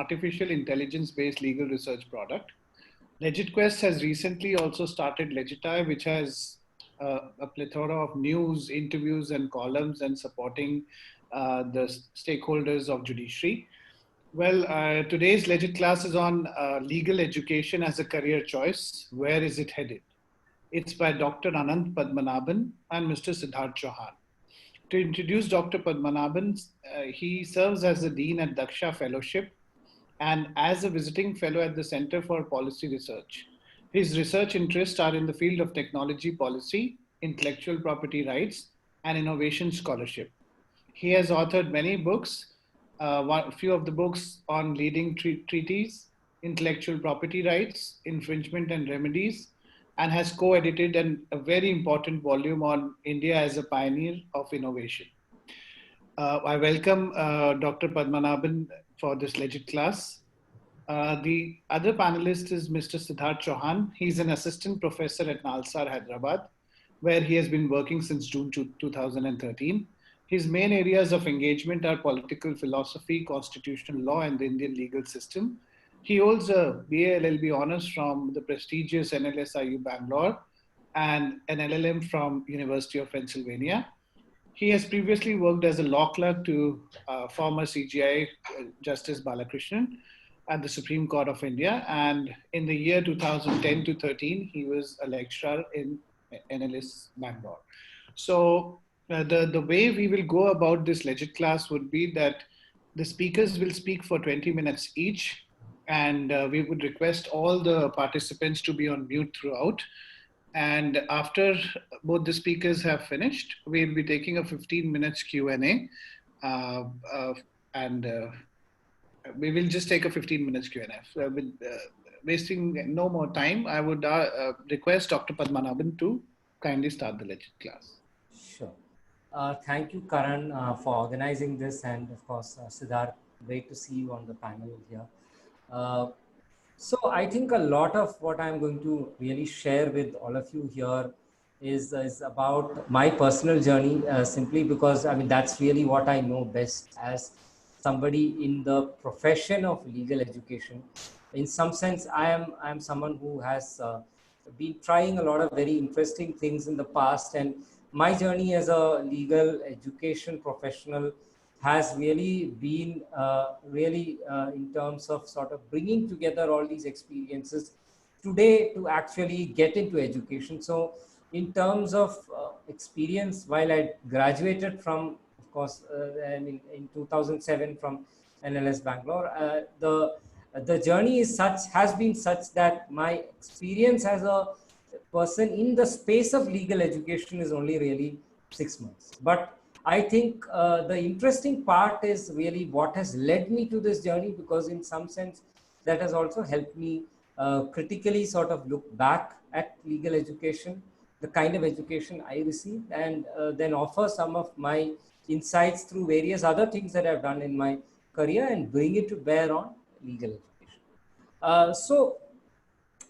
artificial intelligence-based legal research product. LegitQuest has recently also started Legiti, which has a plethora of news, interviews, and columns and supporting the stakeholders of judiciary. Well, today's Legit class is on legal education as a career choice. Where is it headed? It's by Dr. Ananth Padmanabhan and Mr. Sidharth Chauhan. To introduce Dr. Padmanabhan, he serves as the Dean at Daksha Fellowship and as a visiting fellow at the Center for Policy Research. His research interests are in the field of technology policy, intellectual property rights, and innovation scholarship. He has authored many books, a few of the books on leading treaties, intellectual property rights, infringement and remedies, and has co-edited a very important volume on India as a pioneer of innovation. I welcome Dr. Padmanabhan for this Legit class. The other panelist is Mr. Sidharth Chauhan. He's an assistant professor at NALSAR Hyderabad, where he has been working since June 2013. His main areas of engagement are political philosophy, constitutional law, and the Indian legal system. He holds a BA LL.B honors from the prestigious NLSIU Bangalore and an LL.M from University of Pennsylvania. He has previously worked as a law clerk to former CGI Justice Balakrishnan at the Supreme Court of India. And in the year 2010 to 13, he was a lecturer in NLS Bangalore. So the way we will go about this Legit class would be that the speakers will speak for 20 minutes each. And we would request all the participants to be on mute throughout. And after both the speakers have finished, we'll be taking a 15 minutes Q&A. We will just take a 15 minutes Q&A. So with wasting no more time, I would request Dr. Padmanabhan to kindly start the Legit class. Sure. Thank you, Karan, for organizing this. And of course, Sidharth, great to see you on the panel here. So I think a lot of what I'm going to really share with all of you here is about my personal journey, simply because, I mean, that's really what I know best as somebody in the profession of legal education. In some sense, I am someone who has been trying a lot of very interesting things in the past, and my journey as a legal education professional has really been in terms of sort of bringing together all these experiences today to actually get into education. So in terms of experience, while I graduated from, of course, in 2007 from NLS Bangalore, the journey has been such that my experience as a person in the space of legal education is only really 6 months. But I think the interesting part is really what has led me to this journey, because in some sense that has also helped me critically sort of look back at legal education, the kind of education I received, and then offer some of my insights through various other things that I've done in my career and bring it to bear on legal education. So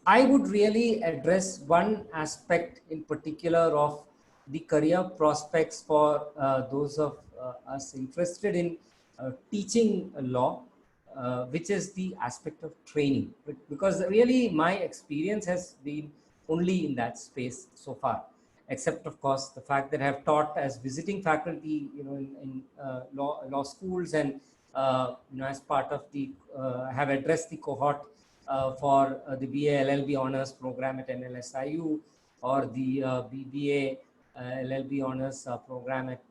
I would really address one aspect in particular of the career prospects for those of us interested in teaching law, which is the aspect of training, because really my experience has been only in that space so far, except of course the fact that I have taught as visiting faculty, in law schools, and as part of the have addressed the cohort for the BA LL.B honors program at NLSIU, or the BBA LL.B honors program at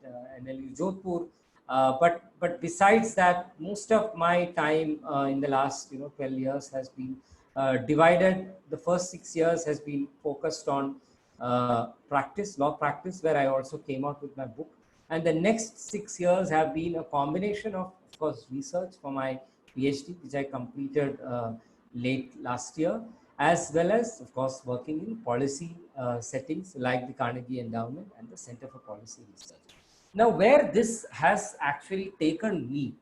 NLU Jodhpur. But besides that, most of my time in the last 12 years has been divided. The first 6 years has been focused on law practice, where I also came out with my book. And the next 6 years have been a combination of course, research for my PhD, which I completed late last year, as well as, of course, working in policy settings like the Carnegie Endowment and the Center for Policy Research. Now, where this has actually taken me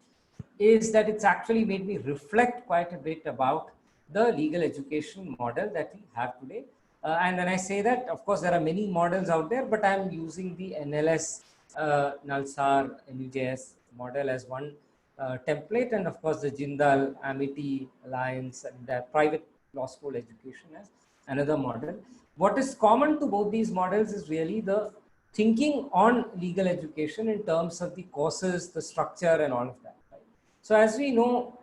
is that it's actually made me reflect quite a bit about the legal education model that we have today. And when I say that, of course, there are many models out there, but I'm using the NLS NALSAR NUJS model as one template, and of course the Jindal, Amity, Alliance, and the private law school education as another model. What is common to both these models is really the thinking on legal education in terms of the courses, the structure, and all of that. Right? So as we know,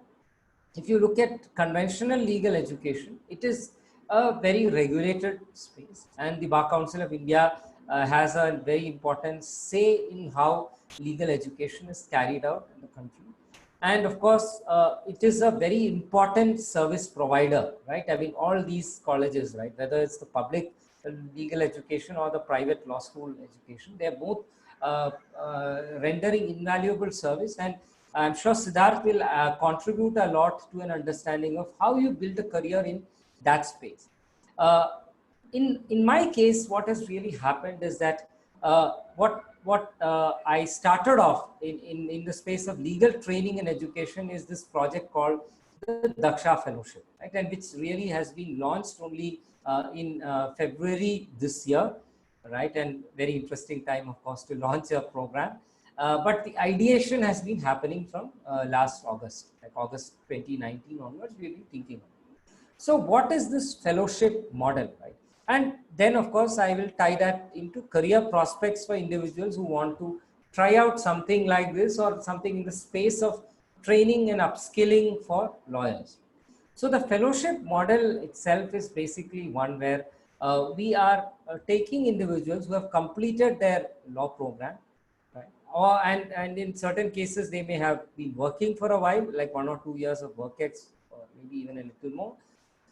if you look at conventional legal education, it is a very regulated space, and the Bar Council of India has a very important say in how legal education is carried out in the country. And of course, it is a very important service provider, right? I mean, all these colleges, right, whether it's the public legal education or the private law school education, they're both rendering invaluable service. And I'm sure Sidharth will contribute a lot to an understanding of how you build a career in that space. In my case, what has really happened is that what I started off in the space of legal training and education is this project called the Daksha Fellowship, right? And which really has been launched only in February this year, right? And very interesting time, of course, to launch a program. But the ideation has been happening from last August, like August 2019 onwards, we've been thinking of it. So what is this fellowship model, right? And then, of course, I will tie that into career prospects for individuals who want to try out something like this or something in the space of training and upskilling for lawyers. So the fellowship model itself is basically one where we are taking individuals who have completed their law program, right? And in certain cases, they may have been working for a while, like 1 or 2 years of work ex, or maybe even a little more.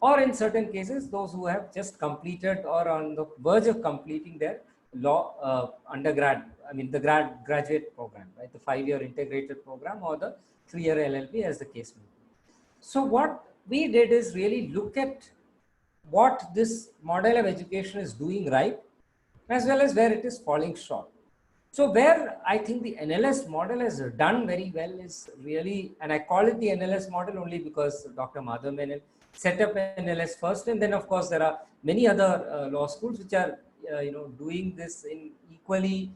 Or in certain cases, those who have just completed or on the verge of completing their law undergrad, I mean the graduate program, right? The 5-year integrated program or the 3-year LL.B, as the case may be. So what we did is really look at what this model of education is doing right, as well as where it is falling short. So where I think the NLS model has done very well is really, and I call it the NLS model only because Dr. Madhav Menon set up NLS first, and then of course there are many other law schools which are doing this in equally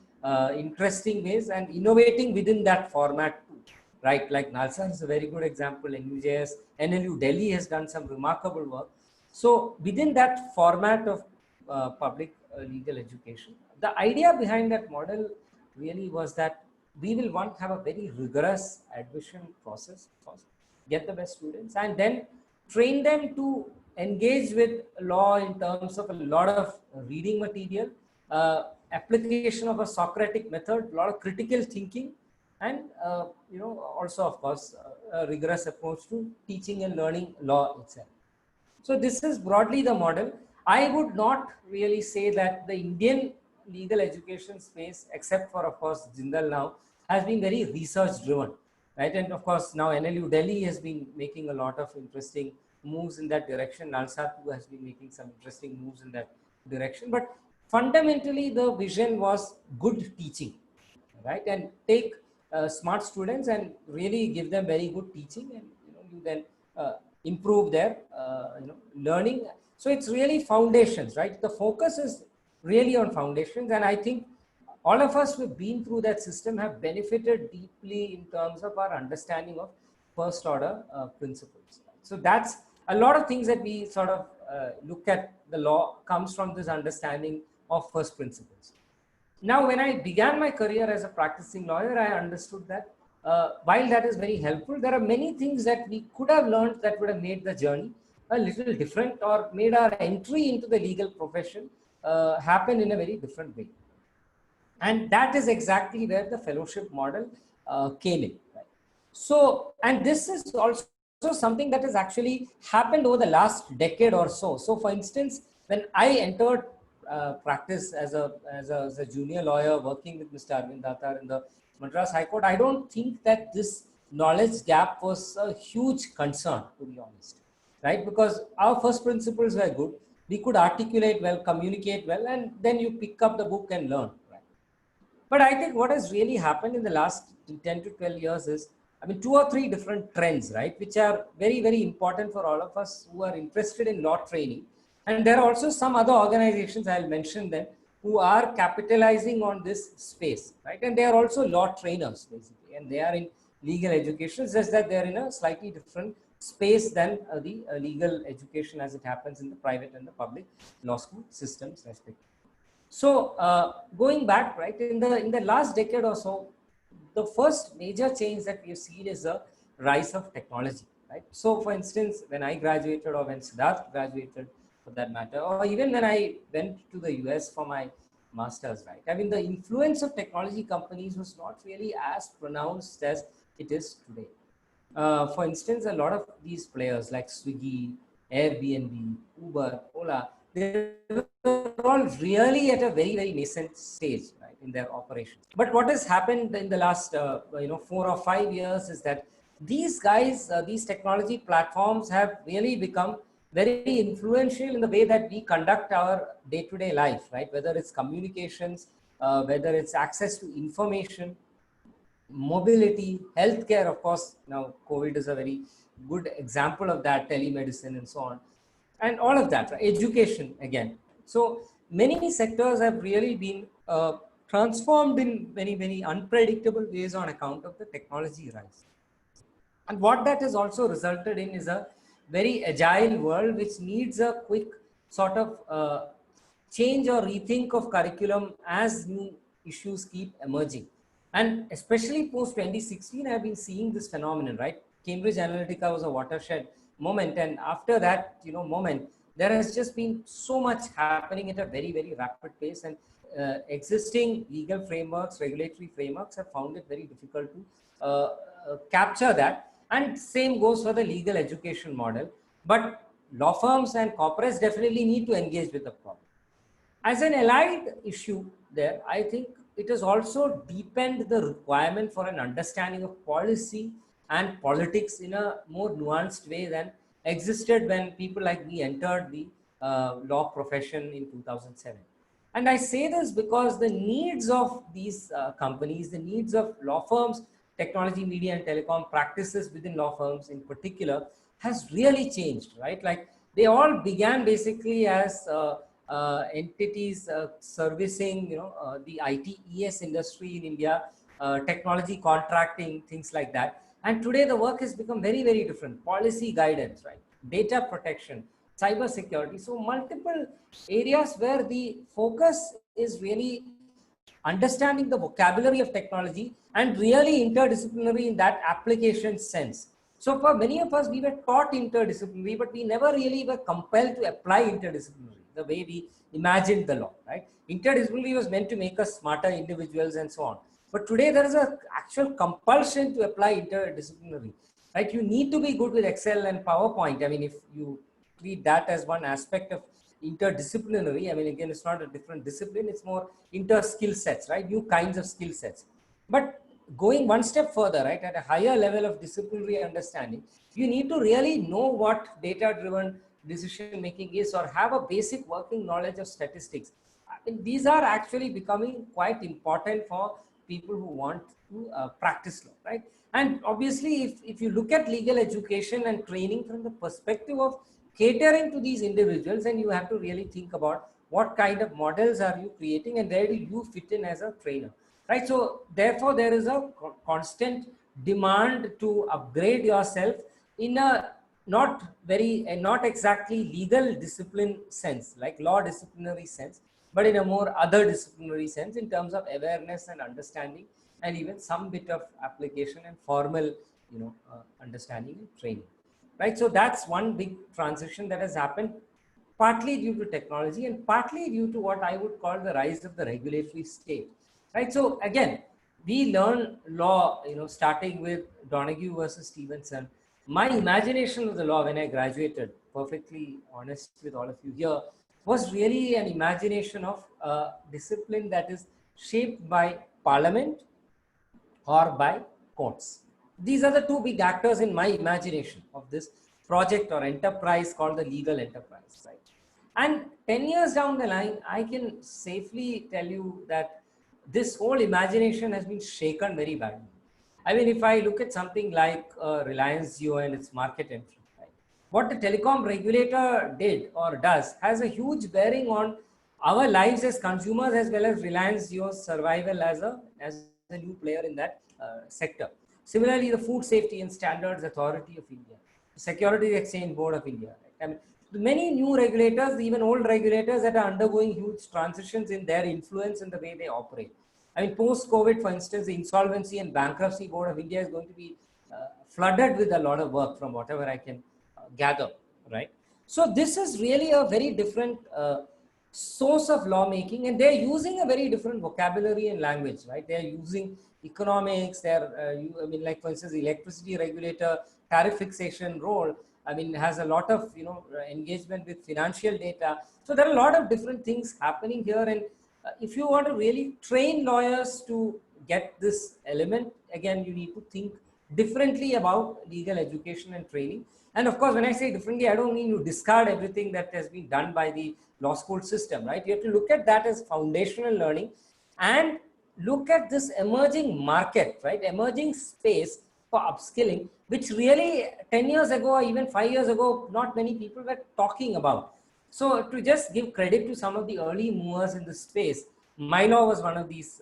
interesting ways and innovating within that format too, right? Like NALSAR is a very good example. NUJS, NLU Delhi has done some remarkable work. So within that format of public legal education, the idea behind that model really was that we will have a very rigorous admission process first, get the best students, and then train them to engage with law in terms of a lot of reading material, application of a Socratic method, a lot of critical thinking, and also of course a rigorous approach to teaching and learning law itself. So this is broadly the model. I would not really say that the Indian legal education space, except for of course Jindal now, has been very research driven, right? And of course now NLU Delhi has been making a lot of interesting moves in that direction. NALSAR too has been making some interesting moves in that direction. But fundamentally the vision was good teaching, right? And take smart students and really give them very good teaching, and you then improve their learning. So it's really foundations, right? The focus is really on foundations, and I think all of us who've been through that system have benefited deeply in terms of our understanding of first order principles. So that's a lot of things that we sort of look at. The law comes from this understanding of first principles. Now, when I began my career as a practicing lawyer, I understood that while that is very helpful, there are many things that we could have learned that would have made the journey a little different or made our entry into the legal profession happen in a very different way. And that is exactly where the fellowship model came in. Right? So, and this is also something that has actually happened over the last decade or so. So, for instance, when I entered practice as a junior lawyer working with Mr. Arvind Datar in the Madras High Court, I don't think that this knowledge gap was a huge concern, to be honest, right? Because our first principles were good. We could articulate well, communicate well, and then you pick up the book and learn. Right? But I think what has really happened in the last 10 to 12 years is, I mean, 2 or 3 different trends, right, which are very, very important for all of us who are interested in law training. And there are also some other organizations, I'll mention them, who are capitalizing on this space, right? And they are also law trainers, basically, and they are in legal education. It's just that they're in a slightly different space than the legal education as it happens in the private and the public law school systems, respectively. So going back, right, in the last decade or so, the first major change that we have seen is the rise of technology, right? So for instance, when I graduated, or when Sidharth graduated for that matter, or even when I went to the US for my master's, right? I mean, the influence of technology companies was not really as pronounced as it is today. For instance, a lot of these players like Swiggy, Airbnb, Uber, Ola, they were all really at a very, very nascent stage, right, in their operations. But what has happened in the last 4 or 5 years is that these guys, these technology platforms have really become very influential in the way that we conduct our day-to-day life, right? Whether it's communications, whether it's access to information, mobility, healthcare, of course. Now, COVID is a very good example of that, telemedicine and so on, and all of that, right? Education again. So many sectors have really been transformed in very, very unpredictable ways on account of the technology rise. And what that has also resulted in is a very agile world, which needs a quick sort of change or rethink of curriculum as new issues keep emerging. And especially post 2016, I've been seeing this phenomenon, right? Cambridge Analytica was a watershed moment. And after that, moment, there has just been so much happening at a very, very rapid pace. And existing legal frameworks, regulatory frameworks have found it very difficult to capture that. And same goes for the legal education model. But law firms and corporates definitely need to engage with the problem. As an allied issue there, I think it has also deepened the requirement for an understanding of policy and politics in a more nuanced way than existed when people like me entered the law profession in 2007. And I say this because the needs of these companies, the needs of law firms, technology, media, and telecom practices within law firms in particular, has really changed, right? Like they all began basically as entities servicing, the ITES industry in India, technology contracting, things like that. And today the work has become very, very different. Policy guidance, right? Data protection, cyber security. So multiple areas where the focus is really understanding the vocabulary of technology and really interdisciplinary in that application sense. So for many of us, we were taught interdisciplinary, but we never really were compelled to apply interdisciplinary the way we imagined the law, right? Interdisciplinary was meant to make us smarter individuals and so on. But today there is an actual compulsion to apply interdisciplinary, right? You need to be good with Excel and PowerPoint. I mean, if you treat that as one aspect of interdisciplinary, I mean, again, it's not a different discipline, it's more inter skill sets, right? New kinds of skill sets. But going one step further, right, at a higher level of disciplinary understanding, you need to really know what data-driven decision making is, or have a basic working knowledge of statistics. I mean, these are actually becoming quite important for people who want to practice law, right? And obviously, if you look at legal education and training from the perspective of catering to these individuals, and you have to really think about what kind of models are you creating and where do you fit in as a trainer, right? So therefore there is a constant demand to upgrade yourself in a not exactly legal discipline sense, like law disciplinary sense, but in a more other disciplinary sense in terms of awareness and understanding, and even some bit of application and formal understanding and training, right? So that's one big transition that has happened, partly due to technology and partly due to what I would call the rise of the regulatory state, right? So again, we learn law, starting with Donahue versus Stevenson. My imagination of the law when I graduated, perfectly honest with all of you here, was really an imagination of a discipline that is shaped by parliament or by courts. These are the two big actors in my imagination of this project or enterprise called the legal enterprise, right? And 10 years down the line, I can safely tell you that this whole imagination has been shaken very badly. I mean, if I look at something like Reliance Jio and its market entry, right? What the telecom regulator did or does has a huge bearing on our lives as consumers, as well as Reliance Jio's survival as a new player in that sector. Similarly, the Food Safety and Standards Authority of India, the Securities Exchange Board of India. Right? I mean, many new regulators, even old regulators that are undergoing huge transitions in their influence and the way they operate. I mean, post-COVID, for instance, the Insolvency and Bankruptcy Board of India is going to be flooded with a lot of work from whatever I can gather, right? So this is really a very different source of lawmaking, and they're using a very different vocabulary and language, right? They're using economics, I mean, like for instance, the electricity regulator tariff fixation role, I mean, has a lot of, engagement with financial data. So there are a lot of different things happening here. And if you want to really train lawyers to get this element, again, you need to think differently about legal education and training. And of course, when I say differently, I don't mean you discard everything that has been done by the law school system, right? You have to look at that as foundational learning and look at this emerging market, right? Emerging space for upskilling, which really 10 years ago or even 5 years ago, not many people were talking about. So to just give credit to some of the early movers in this space, Milo was one of these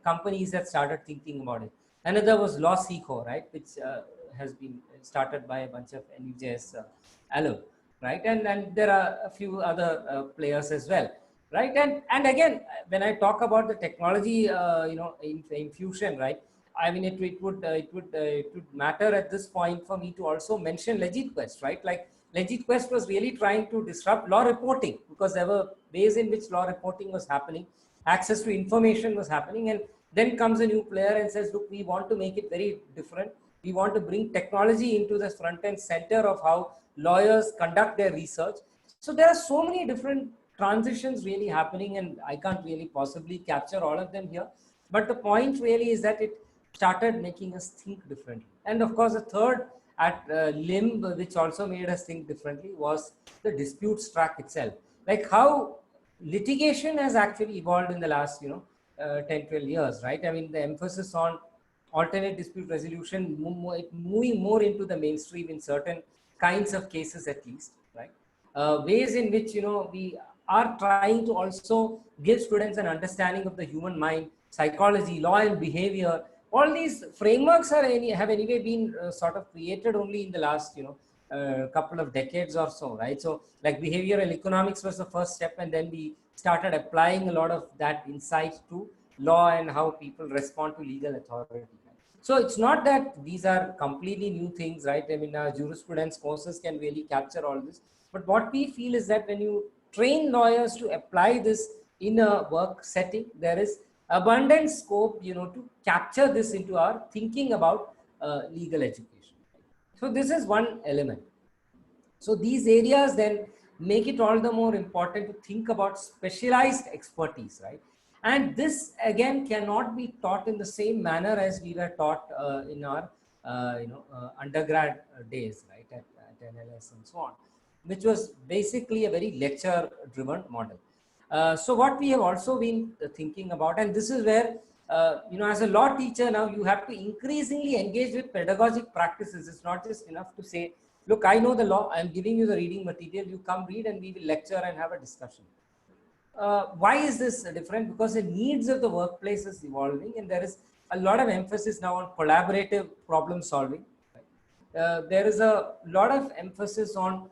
companies that started thinking about it. Another was Law Seco, right, which has been started by a bunch of NUJS alum, right? And there are a few other players as well, right? And again, when I talk about the technology, infusion, right? I mean, it would matter at this point for me to also mention LegitQuest, right? Like LegitQuest was really trying to disrupt law reporting because there were ways in which law reporting was happening, access to information was happening, and then comes a new player and says, look, we want to make it very different. We want to bring technology into the front and center of how lawyers conduct their research. So there are so many different transitions really happening, and I can't really possibly capture all of them here. But the point really is that it started making us think differently. And of course, the third at LL.M, which also made us think differently, was the disputes track itself. Like how litigation has actually evolved in the last, 10, 12 years, right? I mean, the emphasis on alternate dispute resolution, moving more into the mainstream in certain kinds of cases at least, right? Ways in which, we are trying to also give students an understanding of the human mind, psychology, law and behavior. All these frameworks have anyway been sort of created only in the last, couple of decades or so, right? So like behavioral economics was the first step, and then we started applying a lot of that insight to law and how people respond to legal authority. So it's not that these are completely new things, right? I mean, jurisprudence courses can really capture all this. But what we feel is that when you train lawyers to apply this in a work setting, there is abundant scope, to capture this into our thinking about legal education. So this is one element. So these areas then make it all the more important to think about specialized expertise, right? And this again cannot be taught in the same manner as we were taught in our undergrad days, right, at NLS and so on, which was basically a very lecture driven model. So what we have also been thinking about, and this is where as a law teacher now you have to increasingly engage with pedagogic practices. It's not just enough to say, look, I know the law, I'm giving you the reading material, you come read and we will lecture and have a discussion. Why is this different? Because the needs of the workplace is evolving, and there is a lot of emphasis now on collaborative problem solving. There is a lot of emphasis on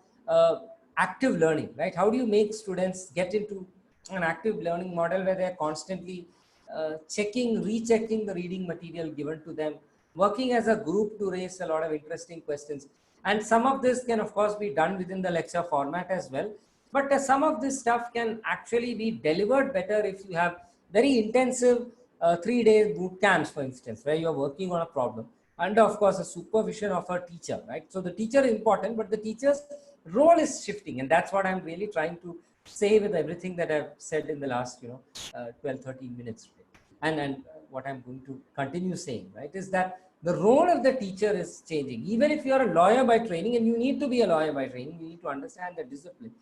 active learning, right? How do you make students get into an active learning model where they're constantly rechecking the reading material given to them, working as a group to raise a lot of interesting questions. And some of this can, of course, be done within the lecture format as well. But some of this stuff can actually be delivered better if you have very intensive 3-day boot camps, for instance, where you're working on a problem under, of course, a supervision of a teacher, right? So the teacher is important, but the teacher's role is shifting. And that's what I'm really trying to say with everything that I've said in the last, 12, 13 minutes today. And what I'm going to continue saying, right, is that the role of the teacher is changing. Even if you're a lawyer by training, and you need to be a lawyer by training, you need to understand the discipline.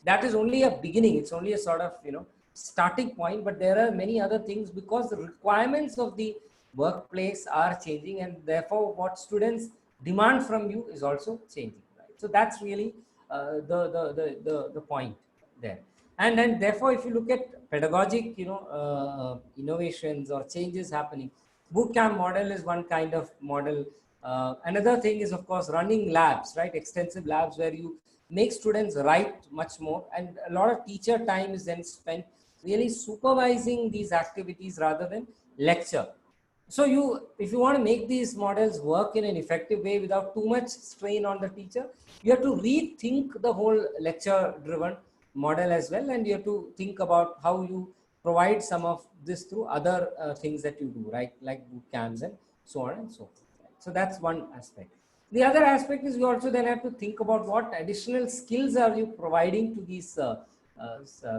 That is only a beginning. It's only a sort of, starting point, but there are many other things because the requirements of the workplace are changing, and therefore what students demand from you is also changing, right? So that's really the point there. And therefore, if you look at pedagogic, innovations or changes happening, bootcamp model is one kind of model. Another thing is, of course, running labs, right? Extensive labs where you make students write much more, and a lot of teacher time is then spent really supervising these activities rather than lecture. So if you want to make these models work in an effective way without too much strain on the teacher, you have to rethink the whole lecture driven model as well, and you have to think about how you provide some of this through other things that you do, right? Like boot camps and so on and so forth. Right? So that's one aspect. The other aspect is you also then have to think about what additional skills are you providing to these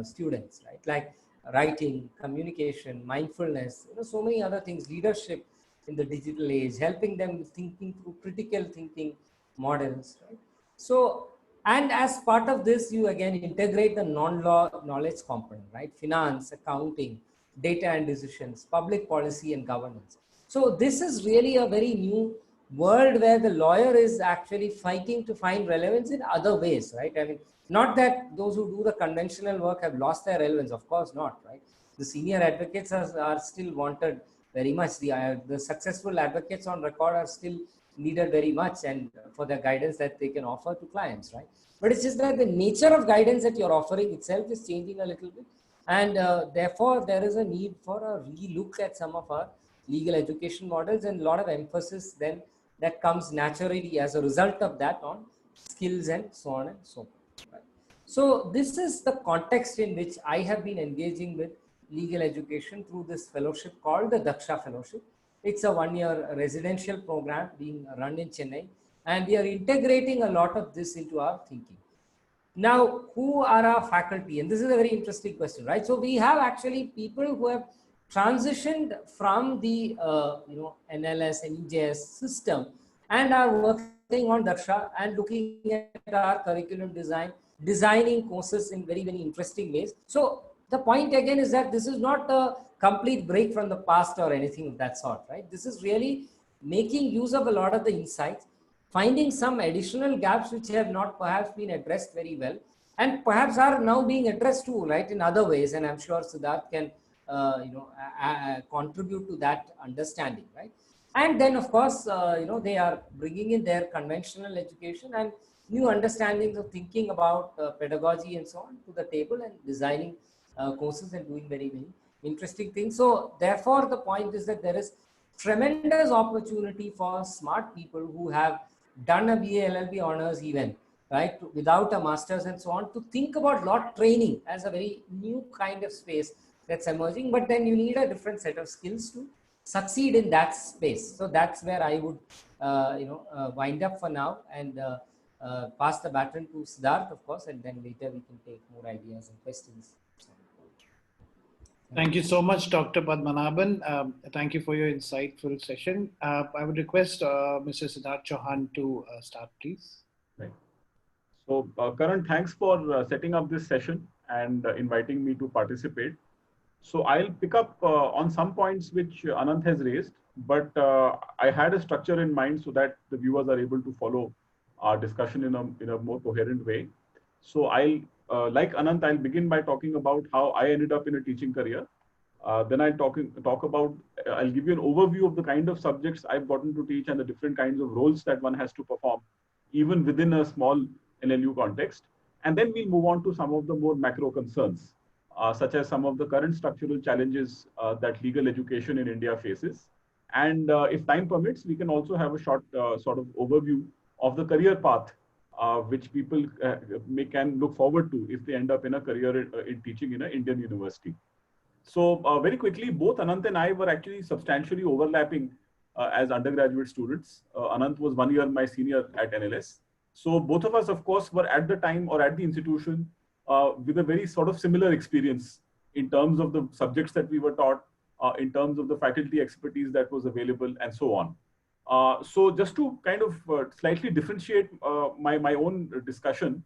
students, right? Like writing, communication, mindfulness, so many other things, leadership in the digital age, helping them thinking through critical thinking models, right? So, and as part of this, you again integrate the non-law knowledge component, right? Finance, accounting, data and decisions, public policy and governance. So this is really a very new world where the lawyer is actually fighting to find relevance in other ways, right? I mean, not that those who do the conventional work have lost their relevance, of course not, right? The senior advocates are still wanted very much. The successful advocates on record are still needed very much, and for the guidance that they can offer to clients, right? But it's just that the nature of guidance that you're offering itself is changing a little bit, and therefore there is a need for a relook at some of our legal education models, and a lot of emphasis then that comes naturally as a result of that on skills and so on and so forth. Right? So this is the context in which I have been engaging with legal education through this fellowship called the Daksha Fellowship. It's a one-year residential program being run in Chennai, and we are integrating a lot of this into our thinking. Now, who are our faculty? And this is a very interesting question, right? So we have actually people who have transitioned from the NLS and EJS system and are working on Daksha and looking at our curriculum design, designing courses in very, very interesting ways. So the point again is that this is not a complete break from the past or anything of that sort, right? This is really making use of a lot of the insights, finding some additional gaps which have not perhaps been addressed very well, and perhaps are now being addressed too, right, in other ways. And I'm sure Sidharth can, contribute to that understanding, right? And then, of course, they are bringing in their conventional education and new understandings of thinking about pedagogy and so on to the table, and designing courses and doing very, very interesting things. So therefore, the point is that there is tremendous opportunity for smart people who have done a BA LLB honors even, right, without a master's and so on, to think about law training as a very new kind of space that's emerging. But then you need a different set of skills to succeed in that space. So that's where I would wind up for now, and pass the baton to Sidharth, of course, and then later we can take more ideas and questions. Thank you so much, Dr. Padmanabhan. Thank you for your insightful session. I would request Mr. Sidharth Chauhan to start, please. Right. So, Karan, thanks for setting up this session and inviting me to participate. So I'll pick up on some points which Ananth has raised, but I had a structure in mind so that the viewers are able to follow our discussion in a more coherent way. So I'll, like Ananth, I'll begin by talking about how I ended up in a teaching career. Then I'll talk about, I'll give you an overview of the kind of subjects I've gotten to teach and the different kinds of roles that one has to perform, even within a small LLU context. And then we'll move on to some of the more macro concerns, such as some of the current structural challenges that legal education in India faces. And if time permits, we can also have a short sort of overview of the career path which people can look forward to if they end up in a career in teaching in an Indian university. So very quickly, both Ananth and I were actually substantially overlapping as undergraduate students. Ananth was 1 year my senior at NLS. So both of us, of course, were at the time or at the institution with a very sort of similar experience in terms of the subjects that we were taught, in terms of the faculty expertise that was available, and so on. So just to kind of slightly differentiate my own discussion,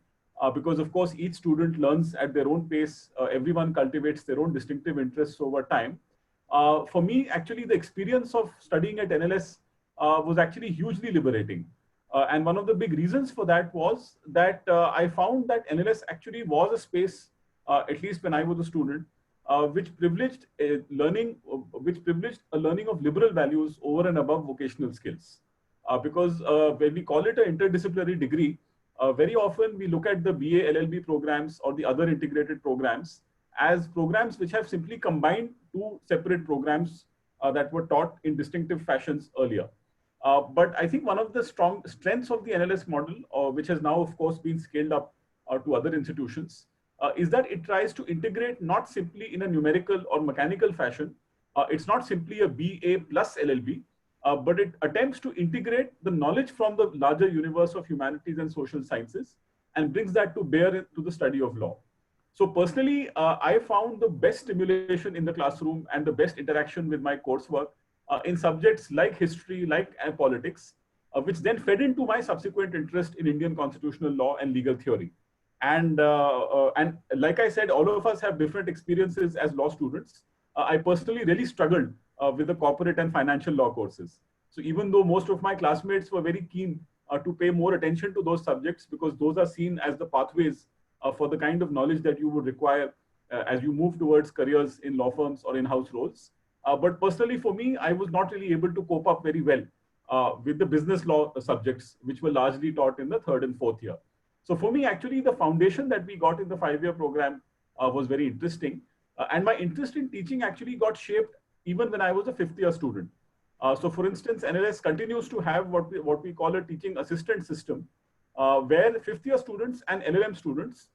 because of course each student learns at their own pace, everyone cultivates their own distinctive interests over time. For me, actually, the experience of studying at NLS was actually hugely liberating. And one of the big reasons for that was that I found that NLS actually was a space, at least when I was a student, which privileged a learning of liberal values over and above vocational skills. Because when we call it an interdisciplinary degree, very often we look at the BA LL.B programs or the other integrated programs as programs which have simply combined two separate programs that were taught in distinctive fashions earlier. But I think one of the strong strengths of the NLS model, which has now of course been scaled up to other institutions, is that it tries to integrate not simply in a numerical or mechanical fashion. It's not simply a BA plus LL.B, but it attempts to integrate the knowledge from the larger universe of humanities and social sciences and brings that to bear to the study of law. So personally, I found the best stimulation in the classroom and the best interaction with my coursework in subjects like history, like politics, which then fed into my subsequent interest in Indian constitutional law and legal theory. And like I said, all of us have different experiences as law students. I personally really struggled with the corporate and financial law courses. So even though most of my classmates were very keen to pay more attention to those subjects because those are seen as the pathways for the kind of knowledge that you would require as you move towards careers in law firms or in-house roles. But personally for me, I was not really able to cope up very well with the business law subjects, which were largely taught in the 3rd and 4th year. So for me, actually, the foundation that we got in the 5-year program was very interesting. And my interest in teaching actually got shaped even when I was a 5th-year student. So for instance, NLS continues to have what we call a teaching assistant system, where 5th-year students and LL.M students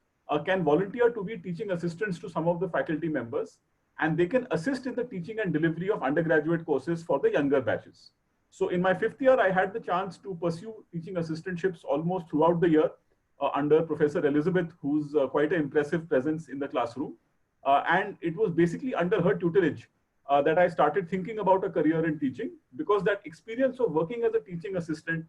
can volunteer to be teaching assistants to some of the faculty members, and they can assist in the teaching and delivery of undergraduate courses for the younger batches. So in my 5th year, I had the chance to pursue teaching assistantships almost throughout the year under Professor Elizabeth, who's quite an impressive presence in the classroom. And it was basically under her tutelage that I started thinking about a career in teaching, because that experience of working as a teaching assistant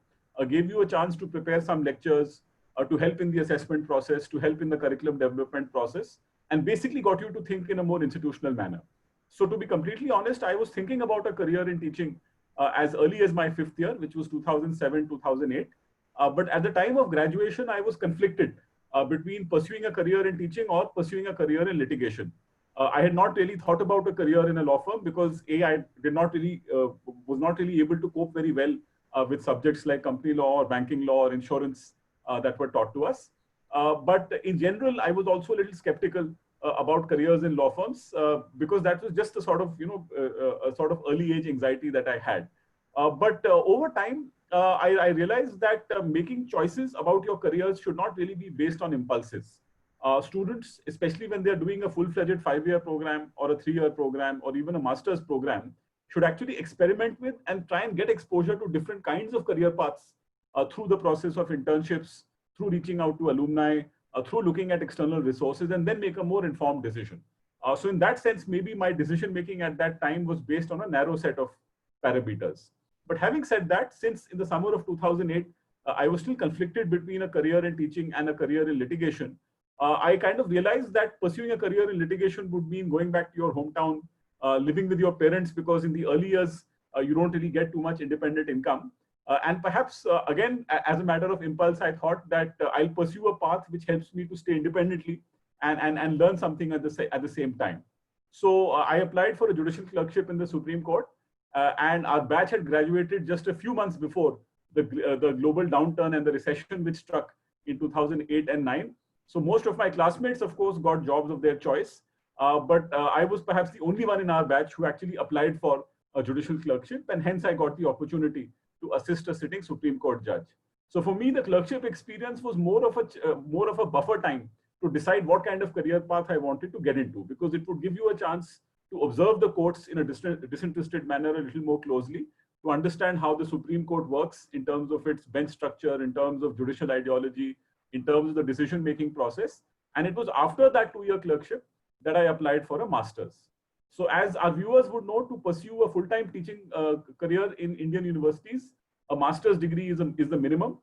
gave you a chance to prepare some lectures, to help in the assessment process, to help in the curriculum development process, and basically got you to think in a more institutional manner. So to be completely honest, I was thinking about a career in teaching as early as my 5th year, which was 2007, 2008. But at the time of graduation, I was conflicted between pursuing a career in teaching or pursuing a career in litigation. I had not really thought about a career in a law firm because I was not really able to cope very well with subjects like company law or banking law or insurance that were taught to us. But in general, I was also a little skeptical about careers in law firms because that was just a sort of, a sort of early age anxiety that I had. But over time, I realized that making choices about your careers should not really be based on impulses. Students, especially when they're doing a full-fledged 5-year program or a 3-year program or even a master's program, should actually experiment with and try and get exposure to different kinds of career paths through the process of internships, through reaching out to alumni, through looking at external resources, and then make a more informed decision. So in that sense, maybe my decision-making at that time was based on a narrow set of parameters. But having said that, since in the summer of 2008, I was still conflicted between a career in teaching and a career in litigation, I kind of realized that pursuing a career in litigation would mean going back to your hometown, living with your parents, because in the early years, you don't really get too much independent income. And perhaps, again, as a matter of impulse, I thought that I'll pursue a path which helps me to stay independently and learn something at the same time. So I applied for a judicial clerkship in the Supreme Court, and our batch had graduated just a few months before the global downturn and the recession which struck in 2008 and 9. So most of my classmates, of course, got jobs of their choice, but I was perhaps the only one in our batch who actually applied for a judicial clerkship, and hence I got the opportunity to assist a sitting Supreme Court judge. So for me, the clerkship experience was more of a buffer time to decide what kind of career path I wanted to get into, because it would give you a chance to observe the courts in a disinterested manner a little more closely, to understand how the Supreme Court works in terms of its bench structure, in terms of judicial ideology, in terms of the decision-making process. And it was after that 2-year clerkship that I applied for a master's. So as our viewers would know, to pursue a full-time teaching career in Indian universities, a master's degree is the minimum.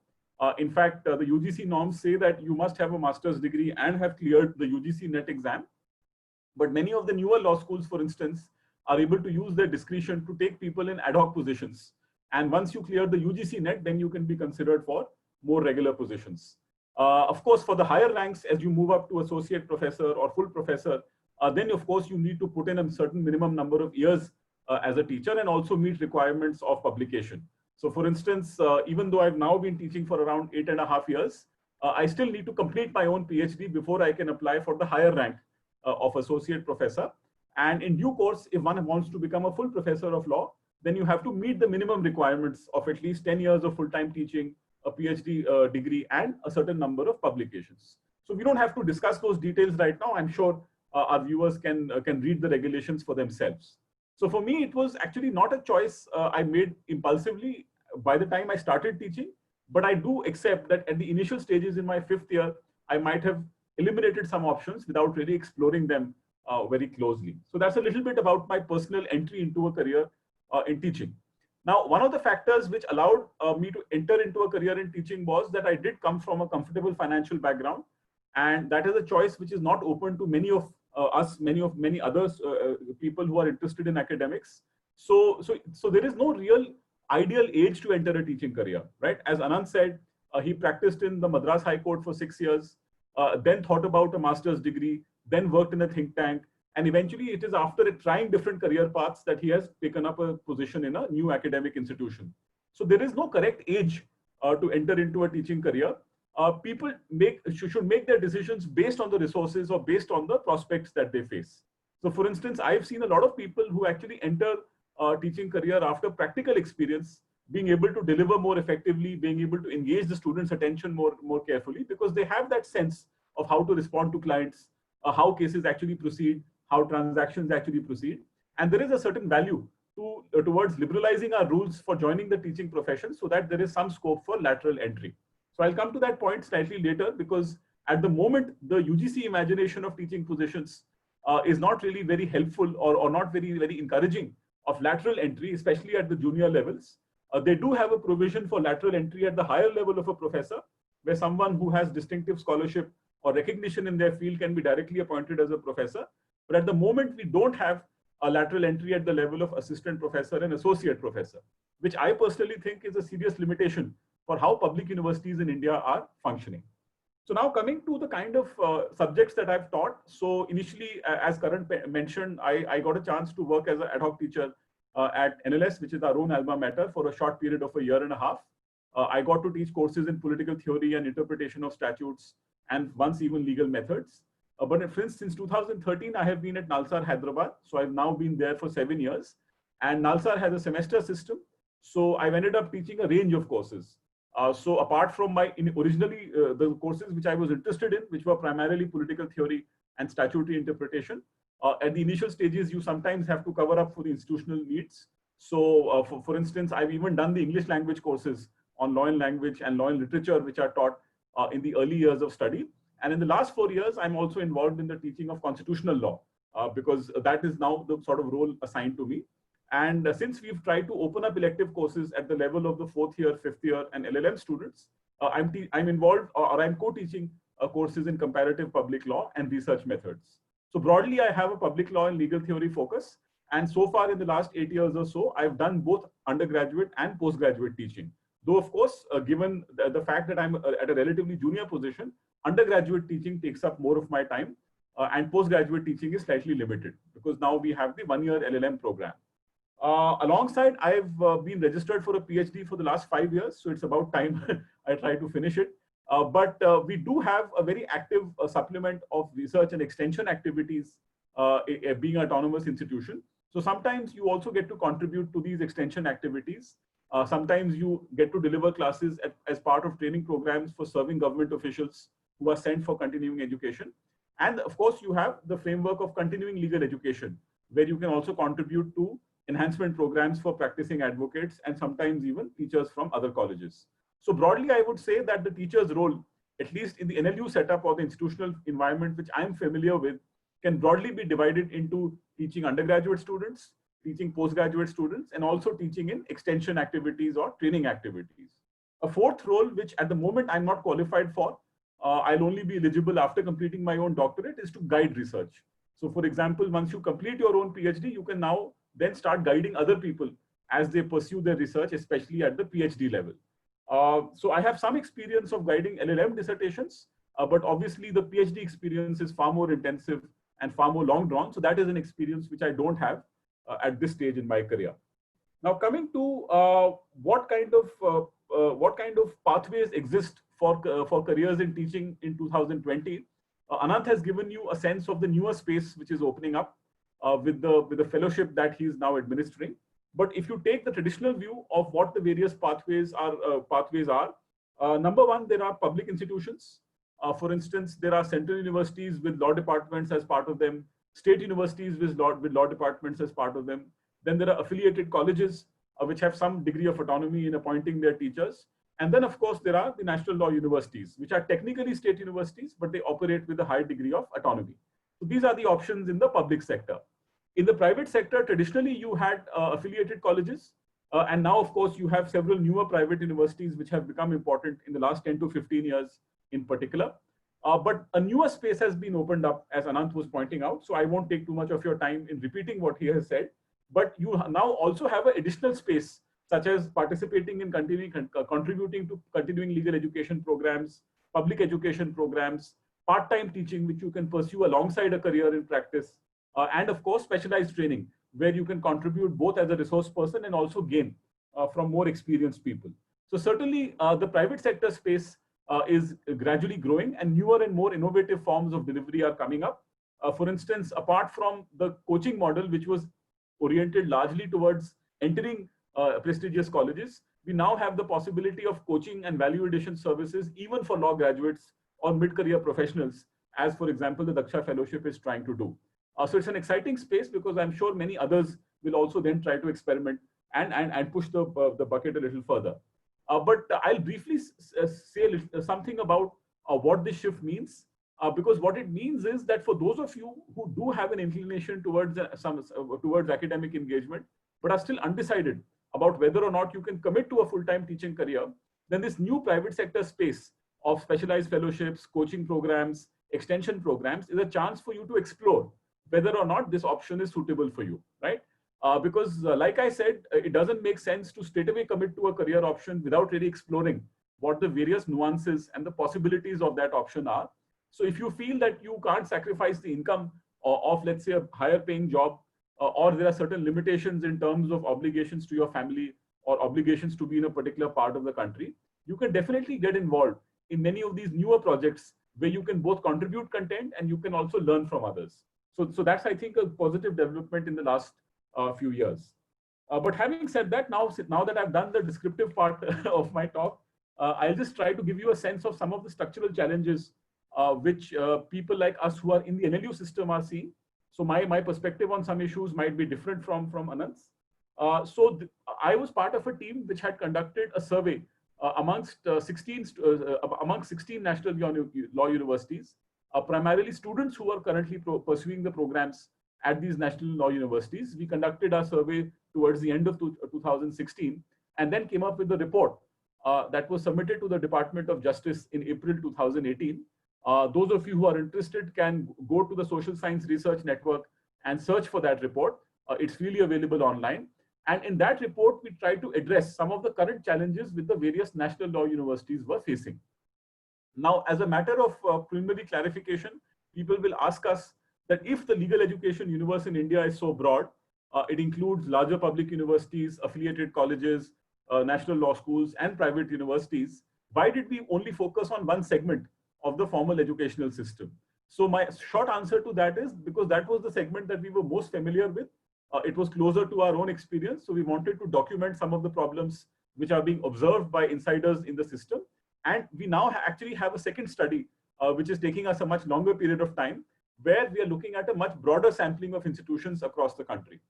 In fact, the UGC norms say that you must have a master's degree and have cleared the UGC NET exam. But many of the newer law schools, for instance, are able to use their discretion to take people in ad hoc positions. And once you clear the UGC NET, then you can be considered for more regular positions. Of course, for the higher ranks, as you move up to associate professor or full professor, then of course you need to put in a certain minimum number of years as a teacher and also meet requirements of publication. So for instance, even though I've now been teaching for around 8.5 years, I still need to complete my own PhD before I can apply for the higher rank of associate professor. And in due course, if one wants to become a full professor of law, then you have to meet the minimum requirements of at least 10 years of full-time teaching, a PhD degree, and a certain number of publications. So we don't have to discuss those details right now. I'm sure our viewers can read the regulations for themselves. So for me, it was actually not a choice I made impulsively by the time I started teaching, but I do accept that at the initial stages in my 5th year, I might have eliminated some options without really exploring them very closely. So that's a little bit about my personal entry into a career in teaching. Now, one of the factors which allowed me to enter into a career in teaching was that I did come from a comfortable financial background, and that is a choice which is not open to many of many others people who are interested in academics. So there is no real ideal age to enter a teaching career, right? As Ananth said, he practiced in the Madras High Court for 6 years, then thought about a master's degree, then worked in a think tank, and eventually it is after trying different career paths that he has taken up a position in a new academic institution. So there is no correct age to enter into a teaching career. People should make their decisions based on the resources or based on the prospects that they face. So for instance, I've seen a lot of people who actually enter a teaching career after practical experience, being able to deliver more effectively, being able to engage the students' attention more carefully, because they have that sense of how to respond to clients, how cases actually proceed, how transactions actually proceed. And there is a certain value towards liberalizing our rules for joining the teaching profession so that there is some scope for lateral entry. So I'll come to that point slightly later, because at the moment, the UGC imagination of teaching positions is not really very helpful or not very encouraging of lateral entry, especially at the junior levels. They do have a provision for lateral entry at the higher level of a professor, where someone who has distinctive scholarship or recognition in their field can be directly appointed as a professor. But at the moment, we don't have a lateral entry at the level of assistant professor and associate professor, which I personally think is a serious limitation for how public universities in India are functioning. So now coming to the kind of subjects that I've taught. So initially, as Karan mentioned, I got a chance to work as an ad hoc teacher at NLS, which is our own alma mater, for a short period of a year and a half. I got to teach courses in political theory and interpretation of statutes, and once even legal methods. But since 2013, I have been at NALSAR Hyderabad. So I've now been there for 7 years. And NALSAR has a semester system. So I've ended up teaching a range of courses. So apart from originally the courses which I was interested in, which were primarily political theory and statutory interpretation, at the initial stages, you sometimes have to cover up for the institutional needs. So for instance, I've even done the English language courses on law and language and law and literature, which are taught in the early years of study. And in the last 4 years, I'm also involved in the teaching of constitutional law, because that is now the sort of role assigned to me. And since we've tried to open up elective courses at the level of the 4th year, 5th year, and LL.M students, I'm involved or I'm co-teaching courses in comparative public law and research methods. So broadly, I have a public law and legal theory focus. And so far in the last 8 years or so, I've done both undergraduate and postgraduate teaching. Though, of course, given the fact that I'm at a relatively junior position, undergraduate teaching takes up more of my time, and postgraduate teaching is slightly limited because now we have the 1-year LL.M program. Alongside, I've been registered for a PhD for the last 5 years, so it's about time I try to finish it. But we do have a very active supplement of research and extension activities being an autonomous institution. So sometimes you also get to contribute to these extension activities. Sometimes you get to deliver classes as part of training programs for serving government officials who are sent for continuing education. And of course, you have the framework of continuing legal education, where you can also contribute to enhancement programs for practicing advocates and sometimes even teachers from other colleges. So broadly, I would say that the teacher's role, at least in the NLU setup or the institutional environment which I'm familiar with, can broadly be divided into teaching undergraduate students, teaching postgraduate students, and also teaching in extension activities or training activities. A fourth role, which at the moment I'm not qualified for, I'll only be eligible after completing my own doctorate, is to guide research. So for example, once you complete your own PhD, you can now then start guiding other people as they pursue their research, especially at the PhD level. So I have some experience of guiding LL.M dissertations, but obviously the PhD experience is far more intensive and far more long drawn. So that is an experience which I don't have at this stage in my career. Now, coming to what kind of pathways exist for careers in teaching in 2020, Ananth has given you a sense of the newer space which is opening up with the fellowship that he is now administering. But if you take the traditional view of what the various pathways are, number one, there are public institutions. For instance, there are central universities with law departments as part of them, state universities with law departments as part of them. Then there are affiliated colleges which have some degree of autonomy in appointing their teachers. And then, of course, there are the national law universities, which are technically state universities, but they operate with a high degree of autonomy. So these are the options in the public sector. In the private sector, traditionally, you had affiliated colleges. And now, of course, you have several newer private universities which have become important in the last 10 to 15 years in particular. But a newer space has been opened up, as Ananth was pointing out. So I won't take too much of your time in repeating what he has said. But you now also have an additional space, such as participating in contributing to continuing legal education programs, public education programs, part-time teaching, which you can pursue alongside a career in practice, and of course, specialized training, where you can contribute both as a resource person and also gain from more experienced people. So certainly the private sector space is gradually growing, and newer and more innovative forms of delivery are coming up. For instance, apart from the coaching model, which was oriented largely towards entering prestigious colleges, we now have the possibility of coaching and value addition services even for law graduates or mid-career professionals, as for example, the Daksha Fellowship is trying to do. So it's an exciting space because I'm sure many others will also then try to experiment and push the bucket a little further. But I'll briefly say something about what this shift means, because what it means is that for those of you who do have an inclination towards towards academic engagement, but are still undecided about whether or not you can commit to a full-time teaching career, then this new private sector space of specialized fellowships, coaching programs, extension programs is a chance for you to explore whether or not this option is suitable for you, right? Because like I said, it doesn't make sense to straightaway commit to a career option without really exploring what the various nuances and the possibilities of that option are. So if you feel that you can't sacrifice the income of let's say, a higher paying job, or there are certain limitations in terms of obligations to your family or obligations to be in a particular part of the country, you can definitely get involved in many of these newer projects where you can both contribute content and you can also learn from others. So that's, I think, a positive development in the last few years. But having said that, now that I've done the descriptive part of my talk, I'll just try to give you a sense of some of the structural challenges which people like us who are in the NLU system are seeing. So my perspective on some issues might be different from Ananth's. I was part of a team which had conducted a survey amongst 16 national law universities, primarily students who are currently pursuing the programs at these national law universities. We conducted our survey towards the end of 2016 and then came up with a report that was submitted to the Department of Justice in April 2018. Those of you who are interested can go to the Social Science Research Network and search for that report. It's freely available online. And in that report, we try to address some of the current challenges with the various national law universities were facing. Now, as a matter of preliminary clarification, people will ask us that if the legal education universe in India is so broad, it includes larger public universities, affiliated colleges, national law schools, and private universities, why did we only focus on one segment of the formal educational system? So my short answer to that is because that was the segment that we were most familiar with. It was closer to our own experience. So we wanted to document some of the problems which are being observed by insiders in the system. And we now actually have a second study, which is taking us a much longer period of time, where we are looking at a much broader sampling of institutions across the country.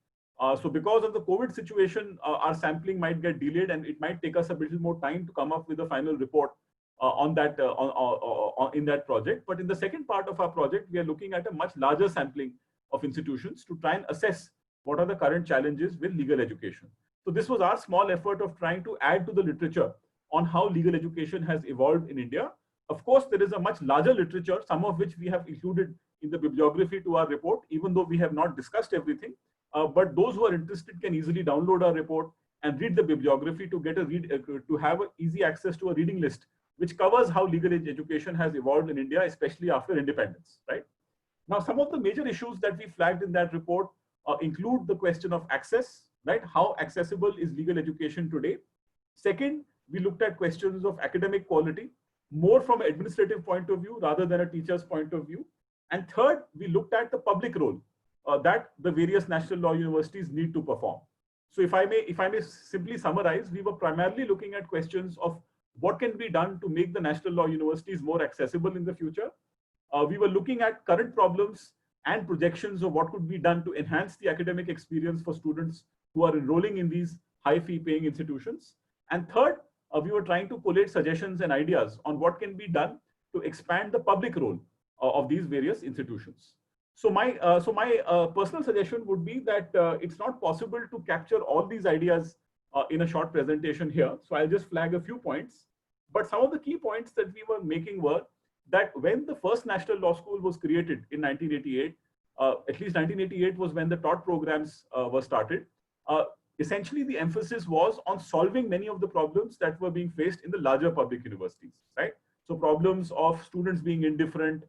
So because of the COVID situation, our sampling might get delayed and it might take us a little more time to come up with a final report on that in that project. But in the second part of our project, we are looking at a much larger sampling of institutions to try and assess what are the current challenges with legal education. So this was our small effort of trying to add to the literature on how legal education has evolved in India. Of course, there is a much larger literature, some of which we have included in the bibliography to our report, even though we have not discussed everything. But those who are interested can easily download our report and read the bibliography to get to have easy access to a reading list, which covers how legal education has evolved in India, especially after independence, right? Now, some of the major issues that we flagged in that report include the question of access, right? How accessible is legal education today? Second, we looked at questions of academic quality, more from an administrative point of view rather than a teacher's point of view. And third, we looked at the public role that the various national law universities need to perform. So if I may simply summarize, we were primarily looking at questions of what can be done to make the national law universities more accessible in the future. We were looking at current problems and projections of what could be done to enhance the academic experience for students who are enrolling in these high fee paying institutions. And third, we were trying to collate suggestions and ideas on what can be done to expand the public role of these various institutions. So my personal suggestion would be that it's not possible to capture all these ideas in a short presentation here. So I'll just flag a few points. But some of the key points that we were making were that when the first National Law School was created in 1988, at least 1988 was when the taught programs were started. Essentially, the emphasis was on solving many of the problems that were being faced in the larger public universities, right? So problems of students being indifferent,